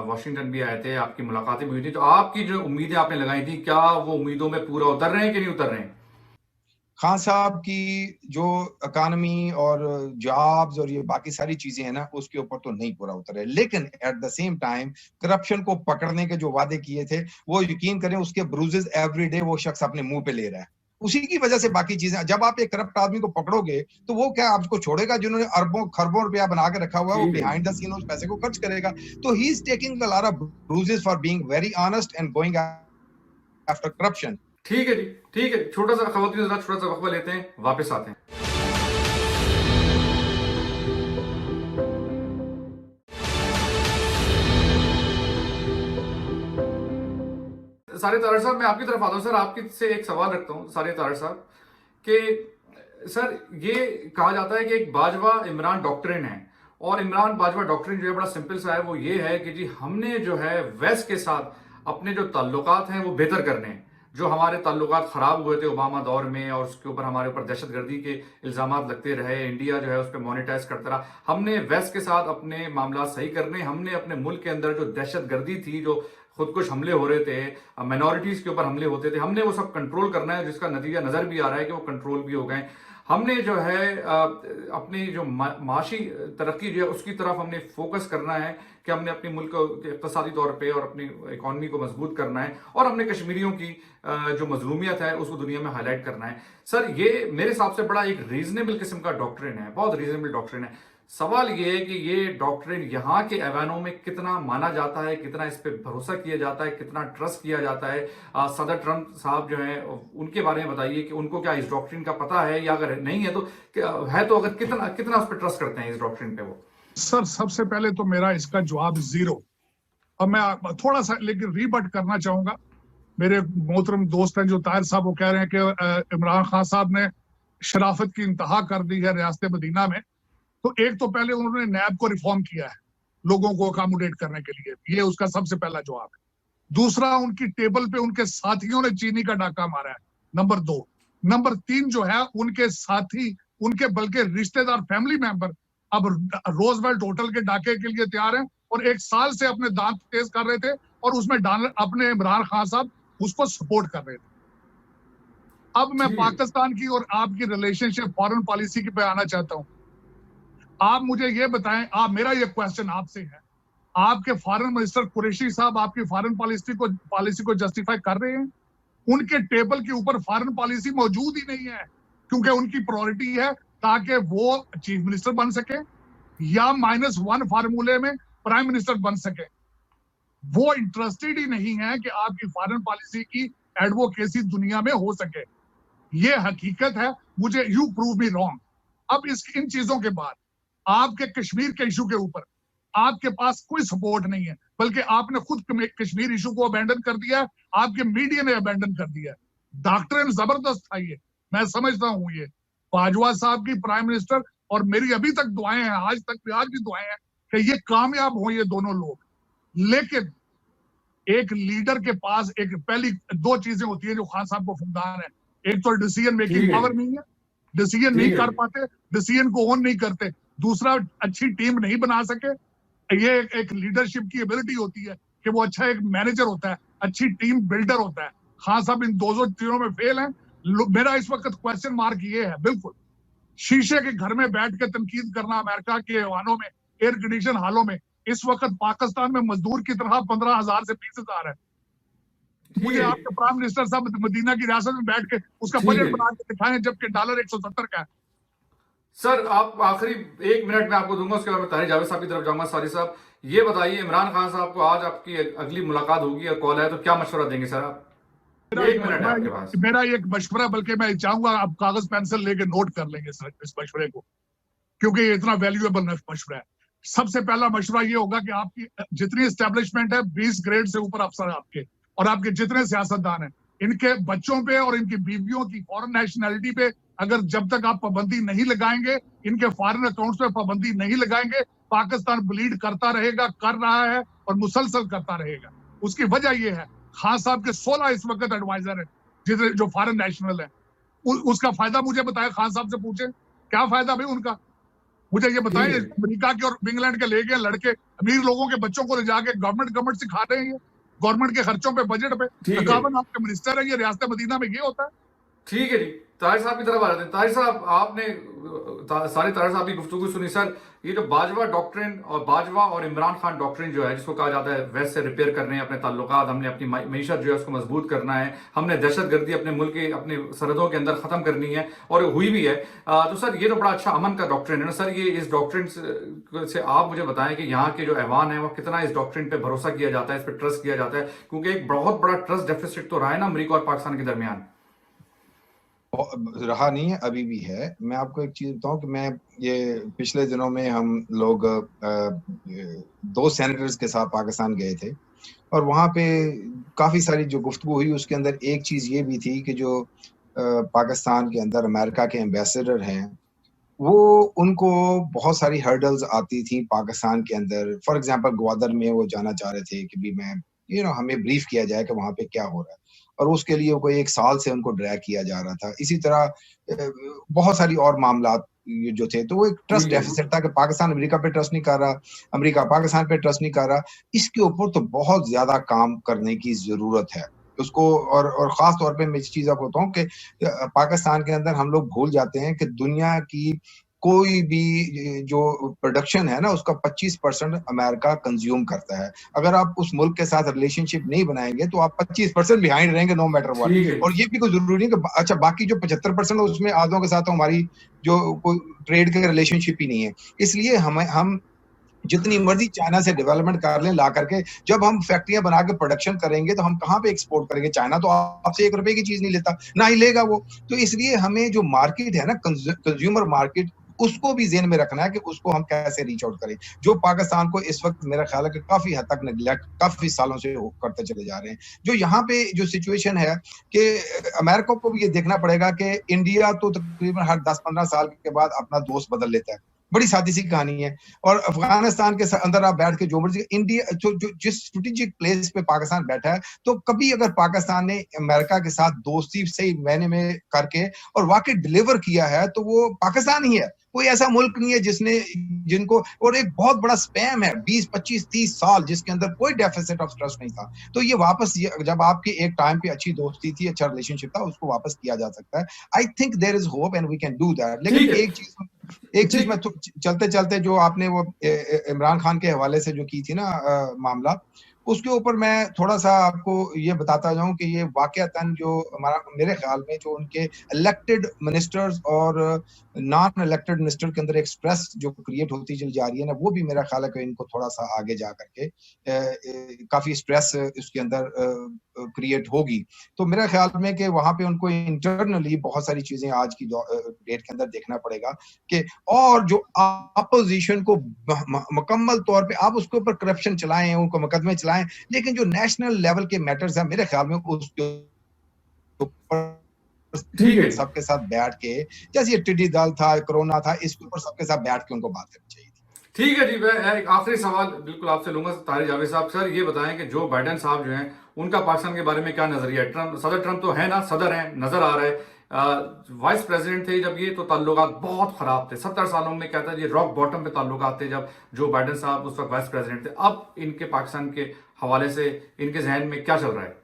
वॉशिंगटन भी आए थे, आपकी मुलाकातें भी हुई थी, तो आपकी जो उम्मीदें आपने लगाई थी, क्या वो उम्मीदों में पूरा उतर रहे हैं कि नहीं उतर रहे हैं? खान साहब की जो इकॉनमी और जॉब्स और ये बाकी सारी चीजें हैं ना, उसके ऊपर तो नहीं पूरा उतर है, लेकिन at the same time corruption को पकड़ने के जो वादे किए थे, वो यकीन करें उसके ब्रूजेस एवरी डे वो शख्स अपने मुंह पे ले रहा है। उसी की वजह से बाकी चीजें, जब आप एक करप्ट आदमी को पकड़ोगे तो वो क्या आपको छोड़ेगा? जिन्होंने अरबों खरबों रुपया बना के रखा हुआ है, वो बिहाइंड द सीन उस पैसे को खर्च करेगा। तो he is taking the lot of bruises for being very honest and going after corruption. ठीक है जी, ठीक है। छोटा सा खवातीन हज़रात, छोटा सा वक्फा लेते हैं, वापस आते हैं। सारे तारड़ साहब, मैं आपकी तरफ आता हूं। सर आपकी से एक सवाल रखता हूं सारे तारड़ साहब, कि सर ये कहा जाता है कि एक बाजवा इमरान डॉक्ट्रिन है, और इमरान बाजवा डॉक्ट्रिन जो है बड़ा सिंपल सा है। वो ये है कि जी हमने जो है वेस्ट के साथ अपने जो ताल्लुकात हैं वो बेहतर करने हैं। जो हमारे ताल्लुकात खराब हुए थे ओबामा दौर में, और उसके ऊपर हमारे ऊपर दहशतगर्दी के इल्जाम लगते रहे, इंडिया जो है उस पर मोनिटाइज करता रहा, हमने वेस्ट के साथ अपने मामला सही करने, हमने अपने मुल्क के अंदर जो दहशतगर्दी थी, जो खुदकुश हमले हो रहे थे, माइनॉरिटीज़ के ऊपर हमले होते थे, हमने वो सब कंट्रोल करना है, जिसका नतीजा नज़र भी आ रहा है कि वो कंट्रोल भी हो गए। हमने जो है अपनी जो माशी तरक्की जो है उसकी तरफ हमने फोकस करना है कि हमने अपने मुल्क को इक़्तिसादी तौर पे और अपनी इकॉनमी को मजबूत करना है, और हमने कश्मीरियों की जो मजलूमियत है उसको दुनिया में हाईलाइट करना है। सर, ये मेरे हिसाब से बड़ा एक रीजनेबल किस्म का डॉक्ट्रिन है, बहुत रीजनेबल डॉक्ट्रिन है। सवाल ये है कि ये डॉक्ट्रिन यहाँ के ऐवानों में कितना माना जाता है, कितना इस पे भरोसा किया जाता है, कितना ट्रस्ट किया जाता है। सदर ट्रंप साहब जो हैं उनके बारे में बताइए कि उनको क्या इस डॉक्ट्रिन का पता है, या अगर नहीं है तो अगर कितना कितना उस पर ट्रस्ट करते हैं इस डॉक्ट्रिन पे वो? सर, सबसे पहले तो मेरा इसका जवाब जीरो। और मैं थोड़ा सा लेकिन रीबट करना चाहूंगा। मेरे मोहतरम दोस्त हैं जो ताहिर साहब, वो कह रहे हैं कि इमरान खान साहब ने शराफत की इंतहा कर दी है रियासत मदीना में। तो एक तो पहले उन्होंने नैब को रिफॉर्म किया है लोगों को अकोमोडेट करने के लिए, ये उसका सबसे पहला जवाब है। दूसरा, उनकी टेबल पे उनके साथियों ने चीनी का डाका मारा है, नंबर 2। नंबर 3 जो है, उनके साथी, उनके बल्कि रिश्तेदार, फैमिली मेंबर अब रोजवेल्ट होटल के डाके के लिए तैयार हैं, और 1 साल से अपने दांत तेज कर रहे थे, और उसमें अपने इमरान खान साहब उसको सपोर्ट कर रहे थे। अब मैं पाकिस्तान की और आपकी रिलेशनशिप, फॉरेन पॉलिसी की पे आना चाहता हूं। आप मुझे ये बताएं, मेरा ये क्वेश्चन आपसे है, आपके फॉरेन मिनिस्टर कुरैशी साहब आपकी फॉरेन पॉलिसी को जस्टिफाई कर रहे हैं? उनके टेबल के ऊपर फॉरेन पॉलिसी मौजूद ही नहीं है, क्योंकि उनकी प्रायोरिटी है ताकि वो चीफ मिनिस्टर बन सके या -1 फार्मूले में प्राइम मिनिस्टर बन सके। वो इंटरेस्टेड ही नहीं है कि आपकी फॉरेन पॉलिसी की एडवोकेसी दुनिया में हो सके। ये हकीकत है। मुझे यू प्रूव मी रॉन्ग। अब इन चीजों के बाद आपके कश्मीर के इशू के ऊपर आपके पास कोई सपोर्ट नहीं है, बल्कि आपने खुद कश्मीर इशू को अबैंडन कर दिया है, आपके मीडिया ने अबैंडन कर दिया है। डॉक्ट्रिन जबरदस्त था ये, मैं समझता हूं। ये बाजवा साहब की प्राइम मिनिस्टर, और मेरी अभी तक दुआएं हैं, आज भी दुआएं हैं कि ये कामयाब हो ये दोनों लोग। लेकिन एक लीडर के पास एक पहली 2 चीजें होती है जो खान साहब को फुकदार है। एक तो डिसीजन मेकिंग पावर नहीं है, डिसीजन नहीं कर पाते, डिसीजन को ओन नहीं करते। दूसरा, अच्छी टीम नहीं बना सके। ये एक लीडरशिप की एबिलिटी होती है कि वो अच्छा एक मैनेजर होता है, अच्छी टीम बिल्डर होता है। खान साहब इन 2 चीजों में फेल हैं। मेरा इस वक्त क्वेश्चन मार्क ये है, बिल्कुल शीशे के घर में बैठ के तनकीद करना अमेरिका के ऐवानों में, एयर कंडीशन हालों में। इस वक्त पाकिस्तान में मजदूर की तरह 15,000 से 20,000 है। मुझे आपके प्राइम मिनिस्टर साहब मदीना की रियासत में बैठ के उसका बजट बना के दिखाएं, जबकि डॉलर 170 का है। सर, आप आखिरी 1 मिनट में आपको दूंगा, उसके बाद मैं तारिक जावेद साहब की तरफ जाऊंगा। सारी साहब, ये बताइए, इमरान खान साहब को आज आपकी अगली मुलाकात होगी और कॉल है, तो क्या मशवरा देंगे सर आप? 1 मिनट है आपके पास। मेरा एक मशवरा, बल्कि मैं चाहूंगा आप कागज पेंसिल लेके नोट कर लेंगे सर इस मशवरे को, क्योंकि ये इतना वैल्यूएबल मशवरा है। सबसे पहला मशवरा ये होगा कि आपकी जितनी एस्टेब्लिशमेंट है, 20 ग्रेड से ऊपर अफसर आपके और आपके जितने सियासतदान हैं, इनके बच्चों पे और इनकी बीवियों की फॉरेन नेशनैलिटी पे अगर जब तक आप पाबंदी नहीं लगाएंगे, इनके फॉरेन अकाउंट्स पे पाबंदी नहीं लगाएंगे, पाकिस्तान ब्लीड करता रहेगा, कर रहा है और मुसलसल करता रहेगा। उसकी वजह यह है, खान साहब के 16 इस वक्त एडवाइजर है जितने जो फॉरेन नेशनल है। उसका फायदा मुझे बताए, खान साहब से पूछे क्या फायदा भाई उनका, मुझे ये बताएं। अमेरिका के और इंग्लैंड के ले गए लड़के, अमीर लोगों के बच्चों को ले जाके गवर्नमेंट सिखा रहे हैं, गवर्नमेंट के खर्चों पे, बजट पे। तकावन आपके मिनिस्टर है, ये रियासत मदीना में ये होता है। ठीक है जी, तारिक साहब की तरफ आ जाते हैं। तारिक साहब, आपने सारी तारिक साहब की गुफ्तगू सुनी। सर, ये जो बाजवा डॉक्ट्रिन और बाजवा और इमरान खान डॉक्ट्रिन जो है, जिसको कहा जाता है वेस्ट से रिपेयर करने हैं अपने ताल्लुकात, हमने अपनी मीशत जो है उसको मजबूत करना है, हमने दहशतगर्दी अपने मुल्क की अपने सरहदों के अंदर खत्म करनी है, और हुई भी है। तो सर, ये तो बड़ा अच्छा अमन का डॉक्ट्रिन है ना सर। ये इस डॉक्ट्रिन से आप मुझे बताएं कि यहाँ के जो ऐवान है वो कितना इस डॉक्ट्रिन पे भरोसा किया जाता है, इस पर ट्रस्ट किया जाता है, क्योंकि एक बहुत बड़ा ट्रस्ट डेफिसिट तो रहा है ना अमेरिका और पाकिस्तान के दरमियान। रहा नहीं है, अभी भी है। मैं आपको एक चीज बताऊं कि मैं ये पिछले दिनों में हम लोग 2 सेनेटर्स के साथ पाकिस्तान गए थे, और वहाँ पे काफ़ी सारी जो गुफ्तगू हुई, उसके अंदर एक चीज़ ये भी थी कि जो पाकिस्तान के अंदर अमेरिका के एम्बेसडर हैं, वो उनको बहुत सारी हर्डल्स आती थी पाकिस्तान के अंदर। फॉर एग्जांपल, ग्वादर में वो जाना चाह रहे थे कि भी मैं हमें ब्रीफ किया जाए कि वहाँ पे क्या हो रहा है, और उसके लिए कोई 1 साल से उनको ड्रैग किया जा रहा था। इसी तरह बहुत सारी और मामलात ये जो थे, तो वो एक ट्रस्ट ठीक है। डेफिसिट था कि पाकिस्तान अमेरिका पे ट्रस्ट नहीं कर रहा, अमेरिका पाकिस्तान पे ट्रस्ट नहीं कर रहा। इसके ऊपर तो बहुत ज़्यादा काम करने की ज़रूरत है। उसको और ख़ास तौर पे मैं इस चीज़ आपको बताऊँ कि पाकिस्तान के अंदर हम लोग भूल जाते हैं कि दुनिया की कोई भी जो प्रोडक्शन है ना, उसका 25% अमेरिका कंज़्यूम करता है। अगर आप उस मुल्क के साथ रिलेशनशिप नहीं बनाएँगे, तो आप 25% बिहाइंड रहेंगे नो मैटर व्हाट। ठीक है। और ये भी कोई ज़रूरी नहीं कि अच्छा बाकी जो 75% है उसमें आधों के साथ तो हमारी जो कोई ट्रेड के रिलेशनशिप ही नहीं है। इसलिए हम जितनी मर्ज़ी चाइना से डेवलपमेंट कर लें ला करके, जब हम फैक्ट्रियाँ बना के प्रोडक्शन करेंगे, तो हम कहाँ पे एक्सपोर्ट करेंगे? चाइना तो आपसे ₹1 की चीज़ नहीं लेता, ना ही लेगा वो। तो इसलिए हमें जो मार्केट है ना कंज़्यूमर मार्केट, उसको भी ज़हन में रखना है कि उसको हम कैसे रीच आउट करें। जो पाकिस्तान को इस वक़्त मेरा ख़्याल है कि काफ़ी हद तक नेग्लेक्ट काफ़ी सालों से वो करते चले जा रहे हैं। जो यहाँ पे जो सिचुएशन है कि अमेरिका को भी ये देखना पड़ेगा कि इंडिया तो तकरीबन हर 10-15 साल के बाद अपना दोस्त बदल लेता है। बड़ी सादी-सी कहानी है। और अफ़गानिस्तान के अंदर आप बैठ के जो मर्ज़ी इंडिया जो जिस स्ट्रेटेजिक प्लेस पे पाकिस्तान बैठा है, तो कभी अगर पाकिस्तान ने अमेरिका के साथ दोस्ती सही मायने में करके और वाक़ई डिलीवर किया है, तो वो पाकिस्तान ही है। कोई ऐसा मुल्क नहीं है जिनको और एक बहुत बड़ा स्पैम है 20, 25, 30 साल जिसके अंदर कोई डेफिसिट ऑफ ट्रस्ट नहीं था। तो ये वापस ये जब आपकी एक टाइम पे अच्छी दोस्ती थी, अच्छा रिलेशनशिप था, उसको वापस किया जा सकता है। I think there is hope and we can do that. लेकिन ठीक है। एक चीज़ ठीक। मैं तो चलते-चलते जो आपने वो इमरान खान के हवाले से जो की थी ना मामला, उसके ऊपर मैं थोड़ा-सा आपको ये बताता जाऊँ कि ये वाक़ईतन जो हमारा मेरे ख़्याल में जो उनके इलेक्टेड मिनिस्टर्स और नॉन इलेक्टेड मिनिस्टर के अंदर एक स्ट्रेस जो क्रिएट होती चली जा रही है ना, वो भी मेरा ख़्याल है कि इनको थोड़ा-सा आगे जा कर के काफ़ी स्ट्रेस इसके अंदर क्रिएट होगी। तो मेरा ख़्याल में कि वहाँ पे उनको इंटरनली बहुत सारी चीज़ें आज की डेट के अंदर देखना पड़ेगा कि और जो अपोज़िशन को मुकम्मल तौर पे आप उसके ऊपर करप्शन चलाएँ, उनको मुकदमे चलाएँ, लेकिन जो नेशनल लेवल के मैटर्स हैं, मेरे ख़्याल में उसके ऊपर ठीक है। सबके साथ बैठ के, जैसे ये टिड्डी दल था, कोरोना था, इसके ऊपर सबके साथ बैठ के उनको बात करनी चाहिए थी। ठीक है जी, मैं एक आखिरी सवाल बिल्कुल आपसे लूंगा तारिक जावेद साहब। सर ये बताएं कि जो बाइडेन साहब जो हैं उनका पाकिस्तान के बारे में क्या नजरिया है? सदर ट्रंप तो है ना, सदर हैं, नजर आ रहा है। वाइस प्रेसिडेंट थे जब ये, तो ताल्लुकात बहुत खराब थे। 70 सालों में कहता है ये रॉक बॉटम पे ताल्लुकात थे जब जो बाइडेन साहब उस वक्त वाइस प्रेसिडेंट थे। अब इनके पाकिस्तान के हवाले से इनके जहन में क्या चल रहा है?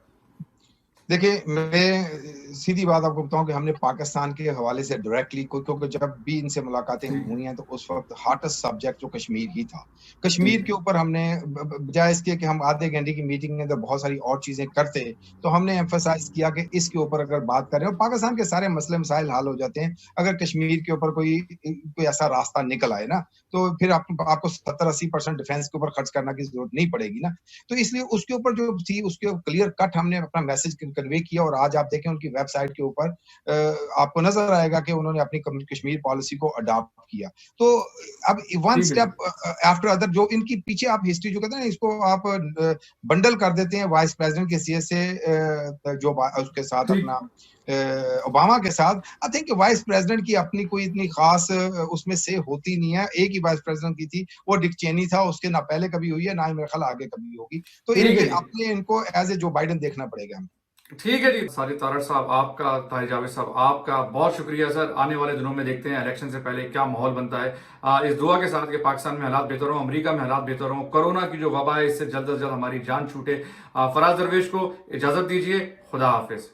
देखिए, मैं सीधी बात आपको बताऊँ कि हमने पाकिस्तान के हवाले से डायरेक्टली क्योंकि जब भी इनसे मुलाकातें ठीक। हुई हैं, तो उस वक़्त हॉटेस्ट सब्जेक्ट जो कश्मीर ही था। ठीक कश्मीर है। के ऊपर हमने बजाय इसके कि हम आधे घंटे की मीटिंग के अंदर बहुत सारी और चीज़ें करते, तो हमने एम्फसाइज़ किया कि इसके ऊपर अगर बात करें और पाकिस्तान के सारे मसले-मसाइल हल हो जाते हैं, अगर कश्मीर के ऊपर कोई ऐसा रास्ता निकल आए ना, तो फिर आपको 70-80% डिफेंस के ऊपर खर्च करने की ज़रूरत नहीं पड़ेगी ना। तो इसलिए उसके ऊपर जो थी, उसके क्लियर कट हमने अपना मैसेज कन्वे किया और आज आप देखें उनकी वेबसाइट के ऊपर आपको नज़र आएगा कि उन्होंने अपनी कश्मीर पॉलिसी को अडॉप्ट किया। तो अब वन ठीक है। स्टेप आफ्टर अदर जो इनकी पीछे आप हिस्ट्री जो कहते हैं ना, इसको आप बंडल कर देते हैं वाइस प्रेसिडेंट के सीएस से जो उसके साथ ठीक। अपना ओबामा के साथ। आई थिंक वाइस प्रेसिडेंट की अपनी कोई इतनी खास उसमें से होती नहीं है। एक ही वाइस प्रेसिडेंट की थी, वो डिक चेनी था, उसके ना पहले कभी हुई है, ना ही मेरे ख्याल आगे कभी होगी। तो ठीक है इनके जी। अपने इनको एज़ ए जो बाइडेन देखना पड़ेगा हमें। ठीक है जी, साजिद तारड़ साहब आपका, तारिक जावेद साहब आपका बहुत शुक्रिया सर। आने वाले दिनों में देखते हैं इलेक्शन से पहले क्या माहौल बनता है। इस दुआ के साथ कि पाकिस्तान में हालात बेहतर हो, अमेरिका में हालात बेहतर हो, कोरोना की जो वबा है इससे जल्द से जल्द हमारी जान छूटे। फराज दरवेश को इजाजत दीजिए। खुदा हाफिज।